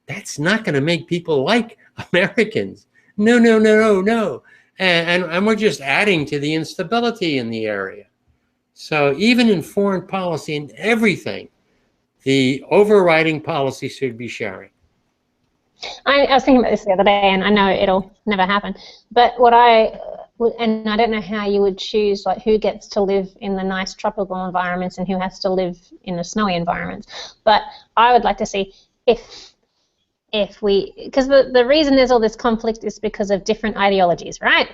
That's not going to make people like Americans. No, no, no, no, no. And we're just adding to the instability in the area. So even in foreign policy and everything, the overriding policy should be sharing. I was thinking about this the other day, and I know it'll never happen, but and I don't know how you would choose like who gets to live in the nice tropical environments and who has to live in the snowy environments, but I would like to see because the reason there's all this conflict is because of different ideologies, right?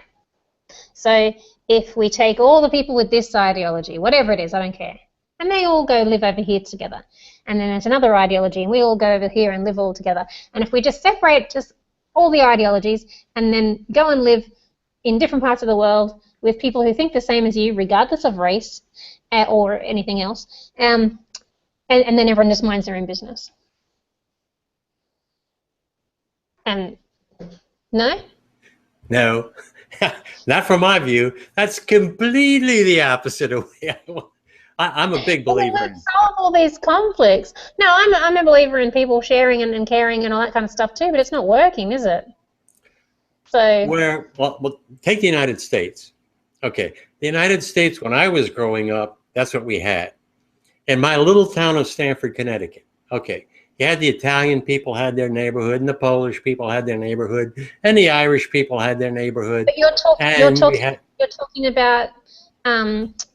So if we take all the people with this ideology, whatever it is, I don't care, and they all go live over here together, and then there's another ideology, and we all go over here and live all together, and if we just separate just all the ideologies and then go and live in different parts of the world with people who think the same as you, regardless of race or anything else, and then everyone just minds their own business. And no? No, not from my view. That's completely the opposite of what I'm a big believer in. Solve all these conflicts. No, I'm a believer in people sharing and caring and all that kind of stuff too, but it's not working, is it? So well, take the United States. Okay, the United States, when I was growing up, that's what we had. In my little town of Stamford, Connecticut, okay, you had the Italian people had their neighborhood, and the Polish people had their neighborhood, and the Irish people had their neighborhood. But you're talking about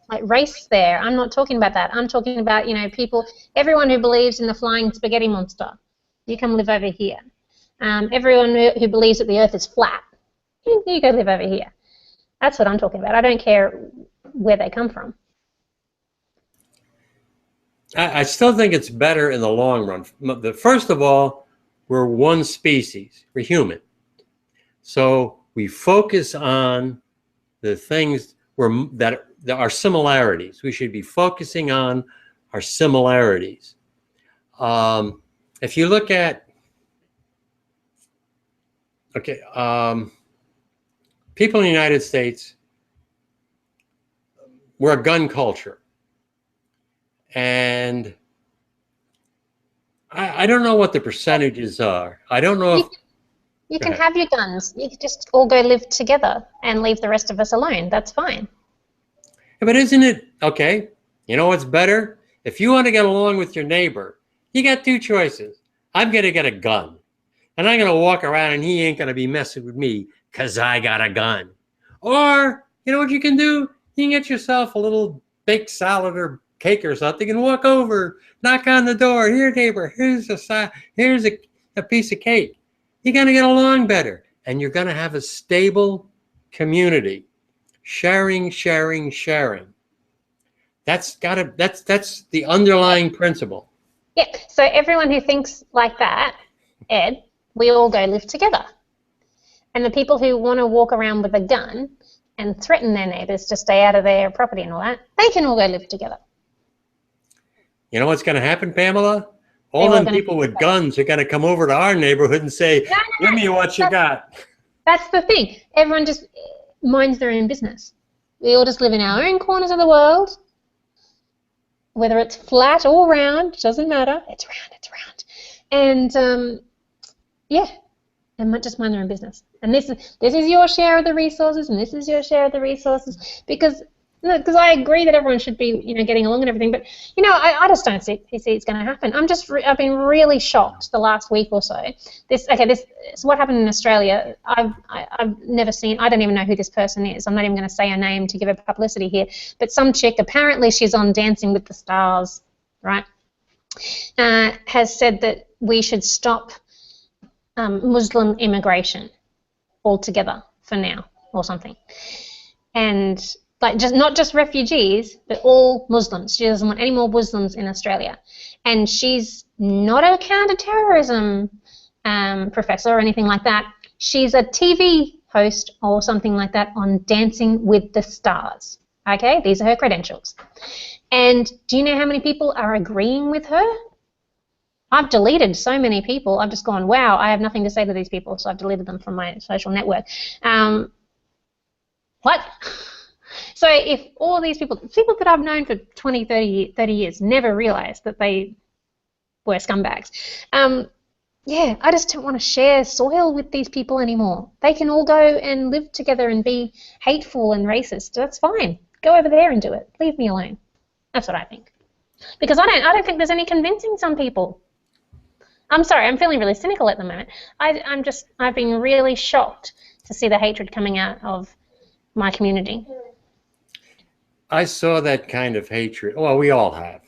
like race there. I'm not talking about that. I'm talking about people, everyone who believes in the flying spaghetti monster. You come live over here. Everyone who believes that the Earth is flat, you go live over here. That's what I'm talking about. I don't care where they come from. I still think it's better in the long run. First of all, we're one species. We're human. So we focus on the things that are similarities. We should be focusing on our similarities. If you look at, people in the United States, we're a gun culture. And I don't know what the percentages are. I don't know if You can have your guns. You can just all go live together and leave the rest of us alone. That's fine. Yeah, but isn't it, okay, you know what's better? If you want to get along with your neighbor, you got two choices. I'm going to get a gun, and I'm going to walk around, and he ain't going to be messing with me because I got a gun. Or, you know what you can do? You can get yourself a little baked salad or cake or something and walk over, knock on the door. Here, neighbor, here's a piece of cake. You're going to get along better, and you're going to have a stable community. Sharing. That's the underlying principle. Yeah, so everyone who thinks like that, Ed, we all go live together. And the people who want to walk around with a gun and threaten their neighbours to stay out of their property and all that, they can all go live together. You know what's going to happen, Pamela? All them people with guns are going to come over to our neighborhood and say, give me what you got. That's the thing. Everyone just minds their own business. We all just live in our own corners of the world. Whether it's flat or round, doesn't matter. It's round. And, yeah, and just mind their own business. And this is your share of the resources, and this is your share of the resources, because I agree that everyone should be, getting along and everything, but, I just don't see it's going to happen. I've been really shocked the last week or so. This is what happened in Australia. I've never seen, I don't even know who this person is. I'm not even going to say her name to give her publicity here, but some chick, apparently she's on Dancing with the Stars, right, has said that we should stop Muslim immigration altogether for now or something. And not just refugees, but all Muslims. She doesn't want any more Muslims in Australia. And she's not a counter-terrorism professor or anything like that. She's a TV host or something like that on Dancing with the Stars. Okay, these are her credentials. And do you know how many people are agreeing with her? I've deleted so many people. I've just gone, wow, I have nothing to say to these people, so I've deleted them from my social network. What? So if all these people that I've known for 20, 30 years never realised that they were scumbags, yeah, I just don't want to share soil with these people anymore. They can all go and live together and be hateful and racist. That's fine. Go over there and do it. Leave me alone. That's what I think. Because I don't think there's any convincing some people. I'm sorry, I'm feeling really cynical at the moment. I've been really shocked to see the hatred coming out of my community. I saw that kind of hatred. Well, we all have.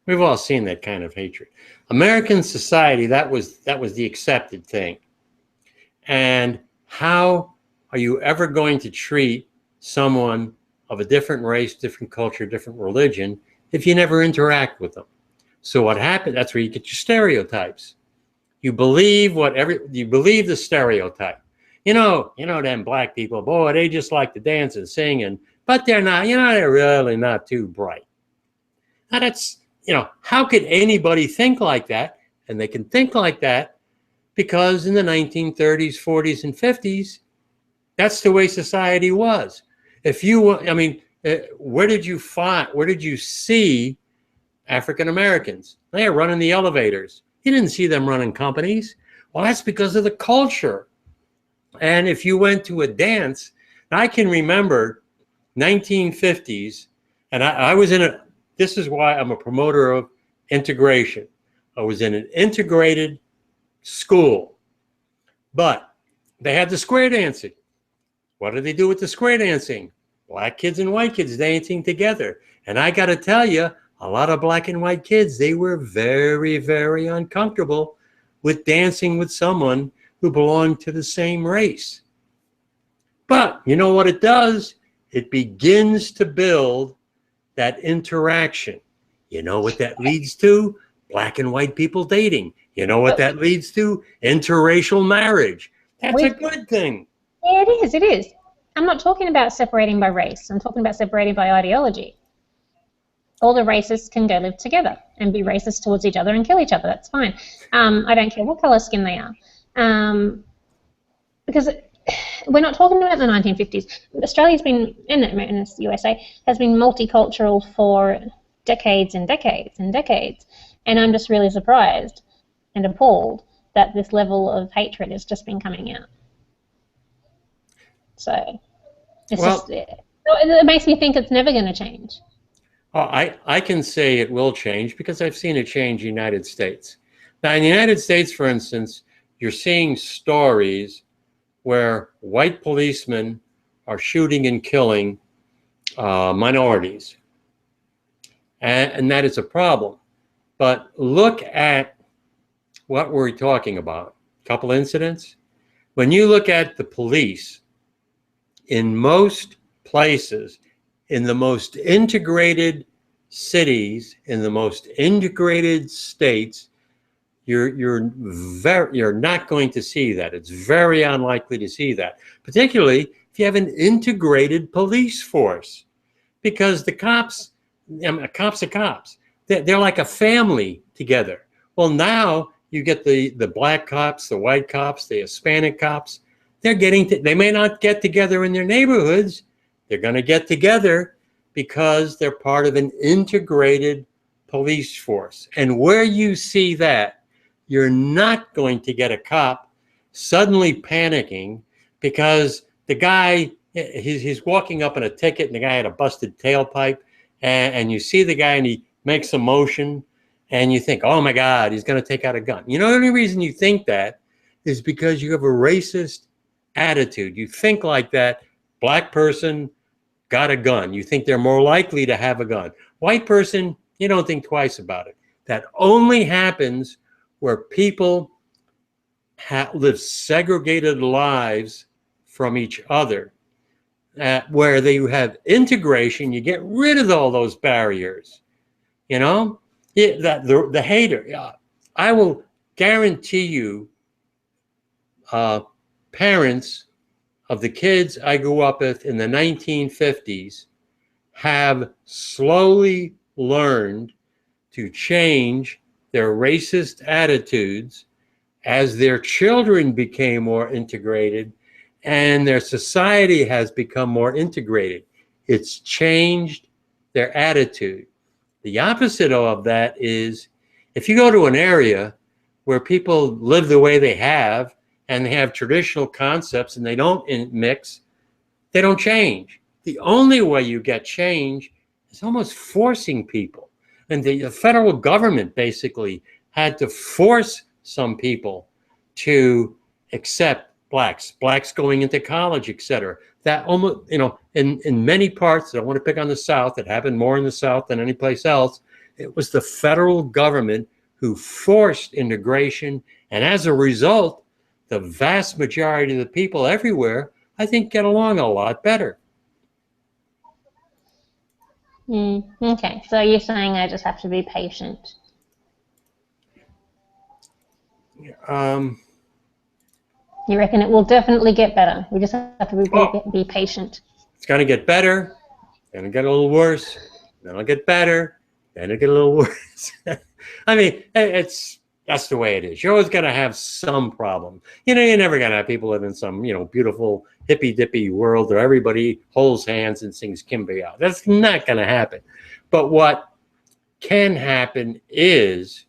We've all seen that kind of hatred. American society, that was the accepted thing. And how are you ever going to treat someone of a different race, different culture, different religion if you never interact with them? So what happened? That's where you get your stereotypes. You believe the stereotype. Them black people, boy, they just like to dance and sing, but they're not, they're really not too bright. Now that's, how could anybody think like that? And they can think like that because in the 1930s, 40s, and 50s, that's the way society was. Where did you see African Americans? They are running the elevators. You didn't see them running companies. Well, that's because of the culture. And if you went to a dance, I can remember 1950s, and I was this is why I'm a promoter of integration. I was in an integrated school, but they had the square dancing. What did they do with the square dancing? Black kids and white kids dancing together. And I got to tell you, a lot of black and white kids, they were very, very uncomfortable with dancing with someone who belonged to the same race. But you know what it does? It begins to build that interaction. You know what that leads to? Black and white people dating. You know what that leads to? Interracial marriage. That's a good thing. Yeah, it is. I'm not talking about separating by race. I'm talking about separating by ideology. All the races can go live together and be racist towards each other and kill each other. That's fine. I don't care what colour skin they are. Because we're not talking about the 1950s. Australia's been, and the USA, has been multicultural for decades and decades and decades. And I'm just really surprised and appalled that this level of hatred has just been coming out. So it makes me think it's never going to change. Oh, I can say it will change because I've seen it change in the United States. Now, in the United States, for instance, you're seeing stories where white policemen are shooting and killing minorities. And that is a problem. But look at what we're talking about. A couple incidents. When you look at the police, in most places, in the most integrated cities, in the most integrated states, you're not going to see that. It's very unlikely to see that, particularly if you have an integrated police force, because the cops are cops. They're like a family together. Well, now you get the black cops, the white cops, the Hispanic cops. They may not get together in their neighborhoods. They're going to get together because they're part of an integrated police force. And where you see that, you're not going to get a cop suddenly panicking because the guy, he's walking up in a ticket and the guy had a busted tailpipe, and you see the guy and he makes a motion and you think, oh my God, he's going to take out a gun. You know, the only reason you think that is because you have a racist attitude. You think like that, black person got a gun. You think they're more likely to have a gun. White person, you don't think twice about it. That only happens where people live segregated lives from each other. Where they have integration, you get rid of all those barriers. You know, the hater. I will guarantee you, parents of the kids I grew up with in the 1950s have slowly learned to change their racist attitudes as their children became more integrated and their society has become more integrated. It's changed their attitude. The opposite of that is if you go to an area where people live the way they have and they have traditional concepts and they don't mix, they don't change. The only way you get change is almost forcing people. And the federal government basically had to force some people to accept blacks going into college, etc. That almost, you know, in many parts, I don't want to pick on the South, it happened more in the South than any place else. It was the federal government who forced integration. And as a result, the vast majority of the people everywhere, I think, get along a lot better. Okay, so you're saying I just have to be patient. You reckon it will definitely get better? We just have to be patient. It's going to get better, then it'll get a little worse, then it'll get better, then it'll get a little worse. I mean, that's the way it is. You're always going to have some problem. You know, you're never going to have people live in some, you know, beautiful hippy-dippy world where everybody holds hands and sings Kumbaya. That's not going to happen. But what can happen is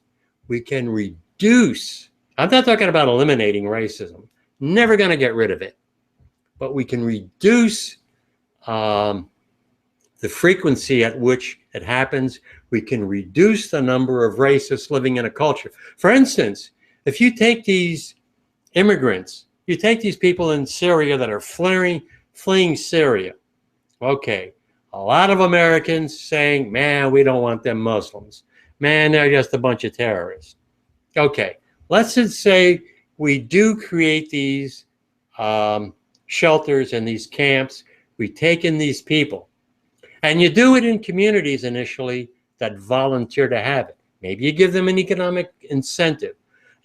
we can reduce, I'm not talking about eliminating racism, never going to get rid of it, but we can reduce the frequency at which it happens. We can reduce the number of racists living in a culture. For instance, if you take these immigrants, you take these people in Syria that are fleeing Syria. Okay, a lot of Americans saying, man, we don't want them Muslims. Man, they're just a bunch of terrorists. Okay, let's just say we do create these shelters and these camps. We take in these people. And you do it in communities initially that volunteer to have it. Maybe you give them an economic incentive.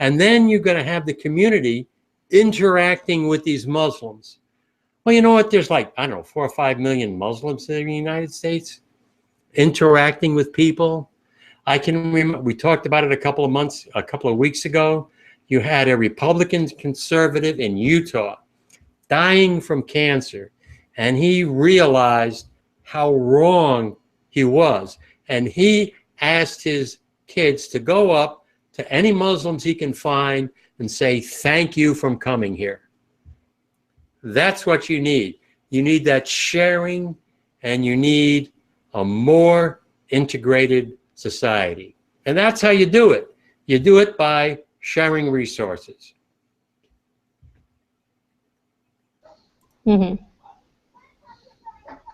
And then you're going to have the community interacting with these Muslims. Well, you know what? There's like, I don't know, 4 or 5 million Muslims in the United States interacting with people. I can remember, we talked about it a couple of weeks ago. You had a Republican conservative in Utah dying from cancer, and he realized how wrong he was. And he asked his kids to go up to any Muslims he can find and say, thank you for coming here. That's what you need. You need that sharing, and you need a more integrated society. And that's how you do it. You do it by sharing resources. Mm-hmm.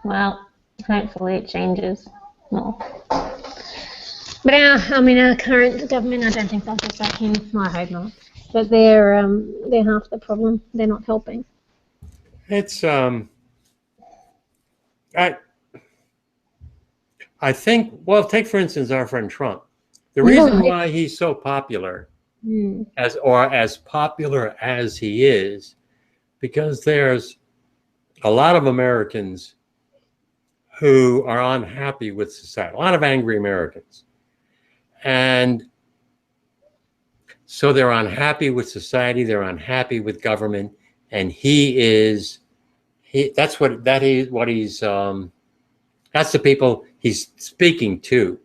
Well, hopefully it changes more. But our current government, I don't think they'll get back in. Well, I hope not. But they're half the problem. They're not helping. It's I think, well, take for instance our friend Trump. The reason why he's so popular, as popular as he is, because there's a lot of Americans who are unhappy with society, a lot of angry Americans. And so they're unhappy with society, they're unhappy with government, and that's the people he's speaking to.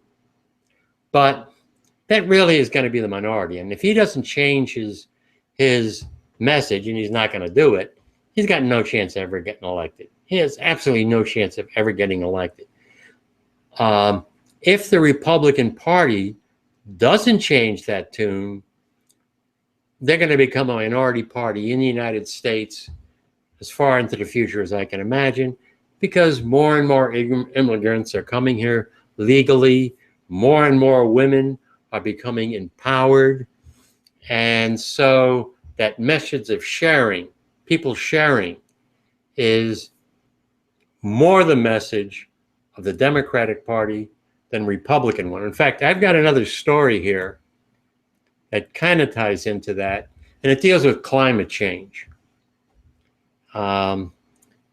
But that really is going to be the minority. And if he doesn't change his message, and he's not going to do it, he's got no chance of ever getting elected. He has absolutely no chance of ever getting elected. If the Republican Party doesn't change that tune, they're going to become a minority party in the United States as far into the future as I can imagine, because more and more immigrants are coming here legally, more and more women are becoming empowered. And so that message of sharing, people sharing, is more the message of the Democratic Party than Republican one. In fact, I've got another story here that kind of ties into that, and it deals with climate change.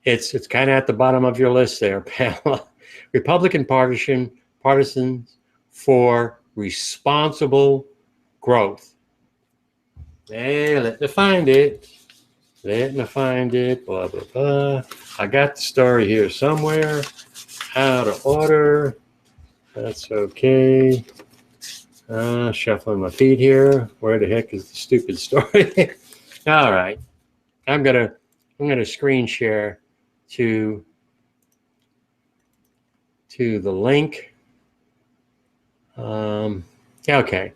It's kind of at the bottom of your list there, Pamela. Republican partisans for responsible growth. Hey, let me find it. Blah, blah, blah. I got the story here somewhere. Out of order. That's okay. Shuffling my feet here. Where the heck is the stupid story? All right. I'm gonna screen share to the link. Okay.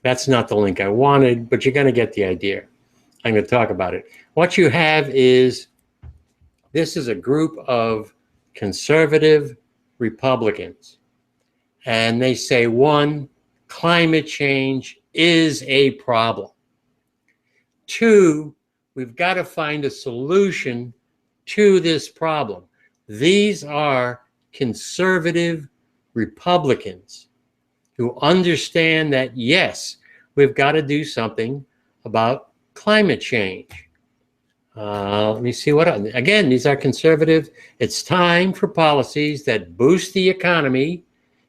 That's not the link I wanted, but you're going to get the idea. I'm going to talk about it. What you have is, this is a group of conservative Republicans. And they say, one, climate change is a problem. Two, we've got to find a solution to this problem. These are conservative Republicans who understand that, yes, we've got to do something about climate change. Let me see again, these are conservative. It's time for policies that boost the economy,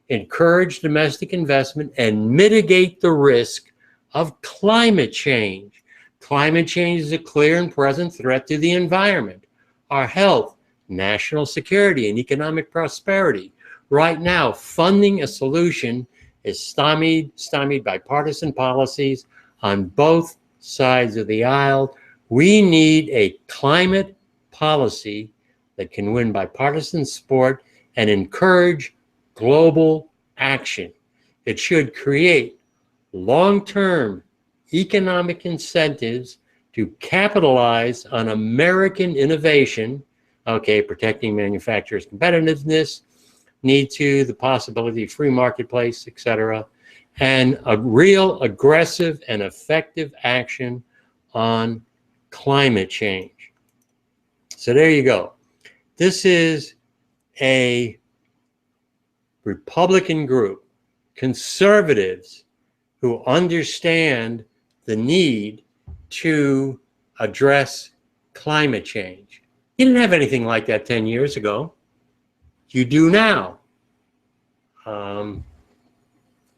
encourage domestic investment, and mitigate the risk of climate change. Climate change is a clear and present threat to the environment, our health, national security, and economic prosperity. Right now, funding a solution is stymied by partisan policies on both sides of the aisle. We need a climate policy that can win bipartisan support and encourage global action. It should create long-term economic incentives to capitalize on American innovation, protecting manufacturers' competitiveness, the possibility of free marketplace, etc., and a real aggressive and effective action on climate change. So there you go. This is a Republican group, conservatives who understand the need to address climate change. You didn't have anything like that 10 years ago. You do now.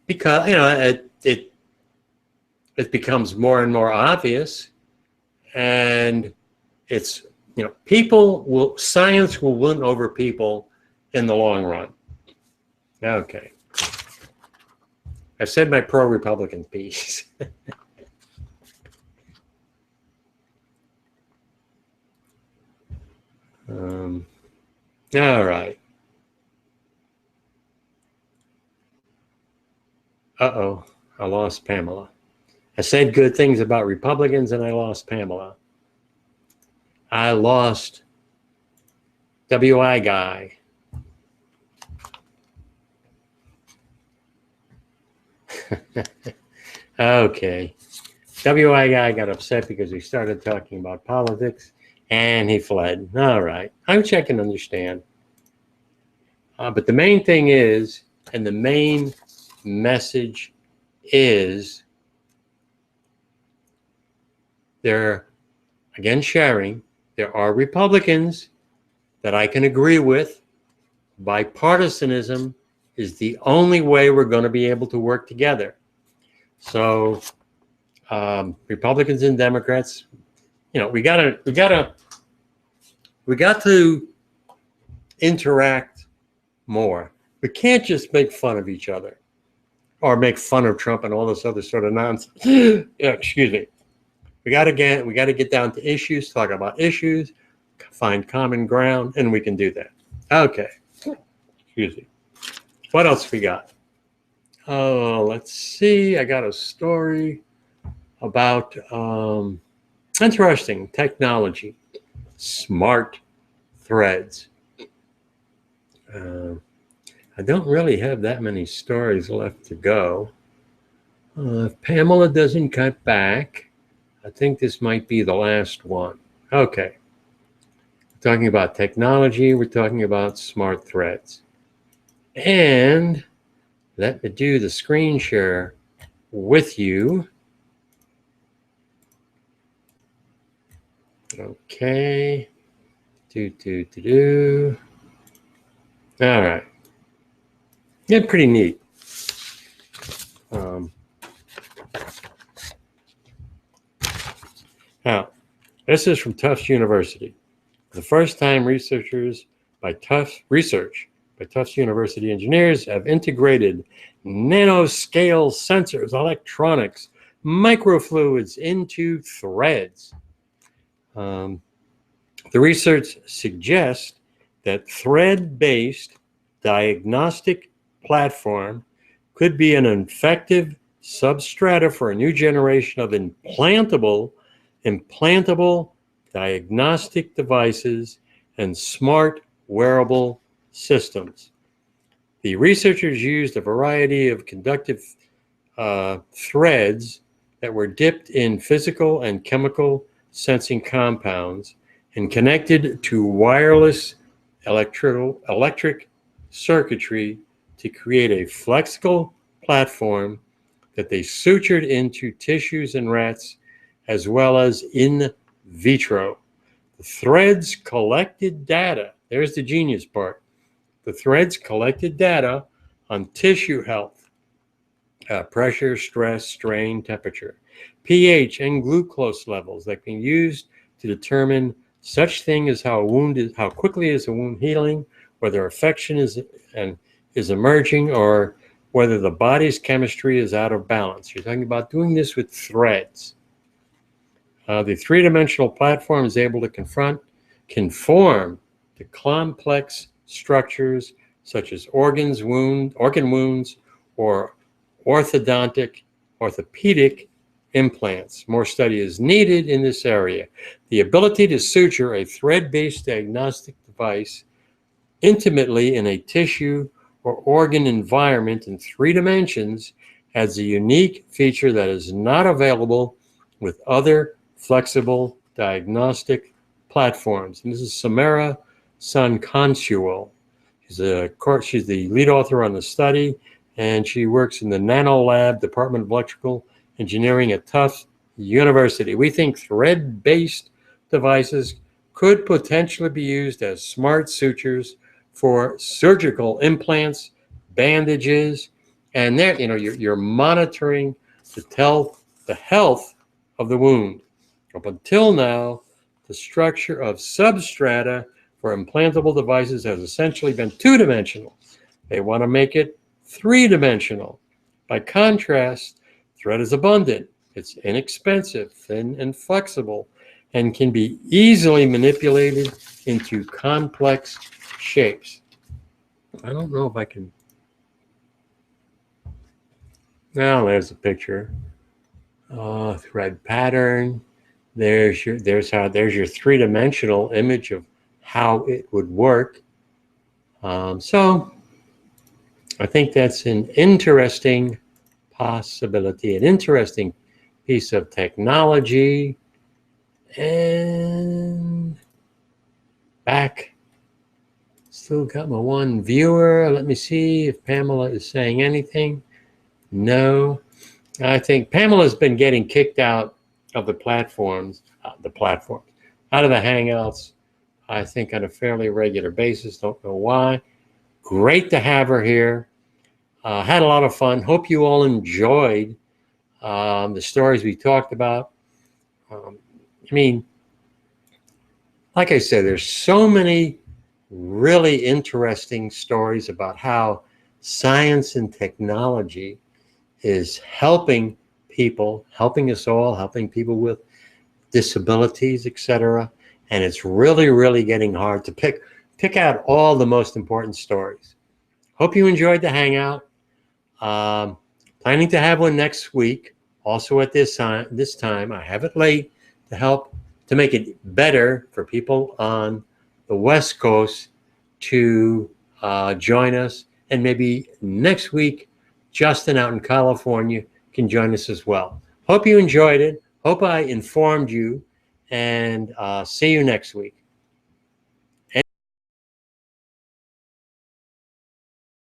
Because, it becomes more and more obvious, and it's, science will win over people in the long run. Okay. I've said my pro-Republican piece. All right. Uh-oh, I lost Pamela. I said good things about Republicans and I lost Pamela. I lost WI guy. Okay. WI guy got upset because we started talking about politics and he fled. All right. Which I can understand. But the main thing is, and the main message is, there, again, sharing, there are Republicans that I can agree with. Bipartisanism is the only way we're going to be able to work together. So Republicans and Democrats, we got to interact more. We can't just make fun of each other or make fun of Trump and all this other sort of nonsense. Yeah, excuse me. We got to get down to issues, talk about issues, find common ground, and we can do that. Okay. Excuse me. What else we got? Oh, let's see. I got a story about interesting technology, smart threads. I don't really have that many stories left to go. If Pamela doesn't cut back, I think this might be the last one. Okay. We're talking about technology. We're talking about smart threads. And let me do the screen share with you. Okay. All right. Yeah, pretty neat. Now, this is from Tufts University. The first time research by Tufts University engineers have integrated nanoscale sensors, electronics, microfluids into threads. The research suggests that thread-based diagnostic platform could be an effective substrata for a new generation of implantable diagnostic devices and smart wearable systems. The researchers used a variety of conductive threads that were dipped in physical and chemical sensing compounds and connected to wireless electric circuitry to create a flexible platform that they sutured into tissues in rats as well as in vitro. The threads collected data. There's the genius part. The threads collected data on tissue health, pressure, stress, strain, temperature, pH, and glucose levels that can be used to determine such thing as how quickly is a wound healing, whether infection is emerging, or whether the body's chemistry is out of balance. You're talking about doing this with threads. The three-dimensional platform is able to conform to complex structures such as organ wounds, or orthopedic implants. More study is needed in this area. The ability to suture a thread-based diagnostic device intimately in a tissue or organ environment in 3 dimensions has a unique feature that is not available with other flexible diagnostic platforms. And this is Samara Sankansuel. She's the lead author on the study, and she works in the Nano Lab, Department of Electrical Engineering at Tufts University. We think thread-based devices could potentially be used as smart sutures for surgical implants, bandages, and there, you're monitoring the health of the wound. Up until now, the structure of substrata for implantable devices has essentially been 2-dimensional. They want to make it 3-dimensional. By contrast, thread is abundant. It's inexpensive, thin, and flexible, and can be easily manipulated into complex shapes. I don't know if I can. Now there's a picture. Thread pattern. There's your three-dimensional image of how it would work. So I think that's an interesting possibility, an interesting piece of technology. And back, still got my one viewer. Let me see if Pamela is saying anything. No, I think Pamela's been getting kicked out of the platforms, out of the Hangouts, I think on a fairly regular basis. Don't know why. Great to have her here. Had a lot of fun. Hope you all enjoyed the stories we talked about. I mean, like I said, there's so many really interesting stories about how science and technology is helping people, helping us all, helping people with disabilities, etc. And it's really, really getting hard to pick out all the most important stories. Hope you enjoyed the Hangout. Planning to have one next week. Also at this time, I have it late to help to make it better for people on the West Coast to join us. And maybe next week, Justin out in California can join us as well. Hope you enjoyed it. Hope I informed you, and see you next week.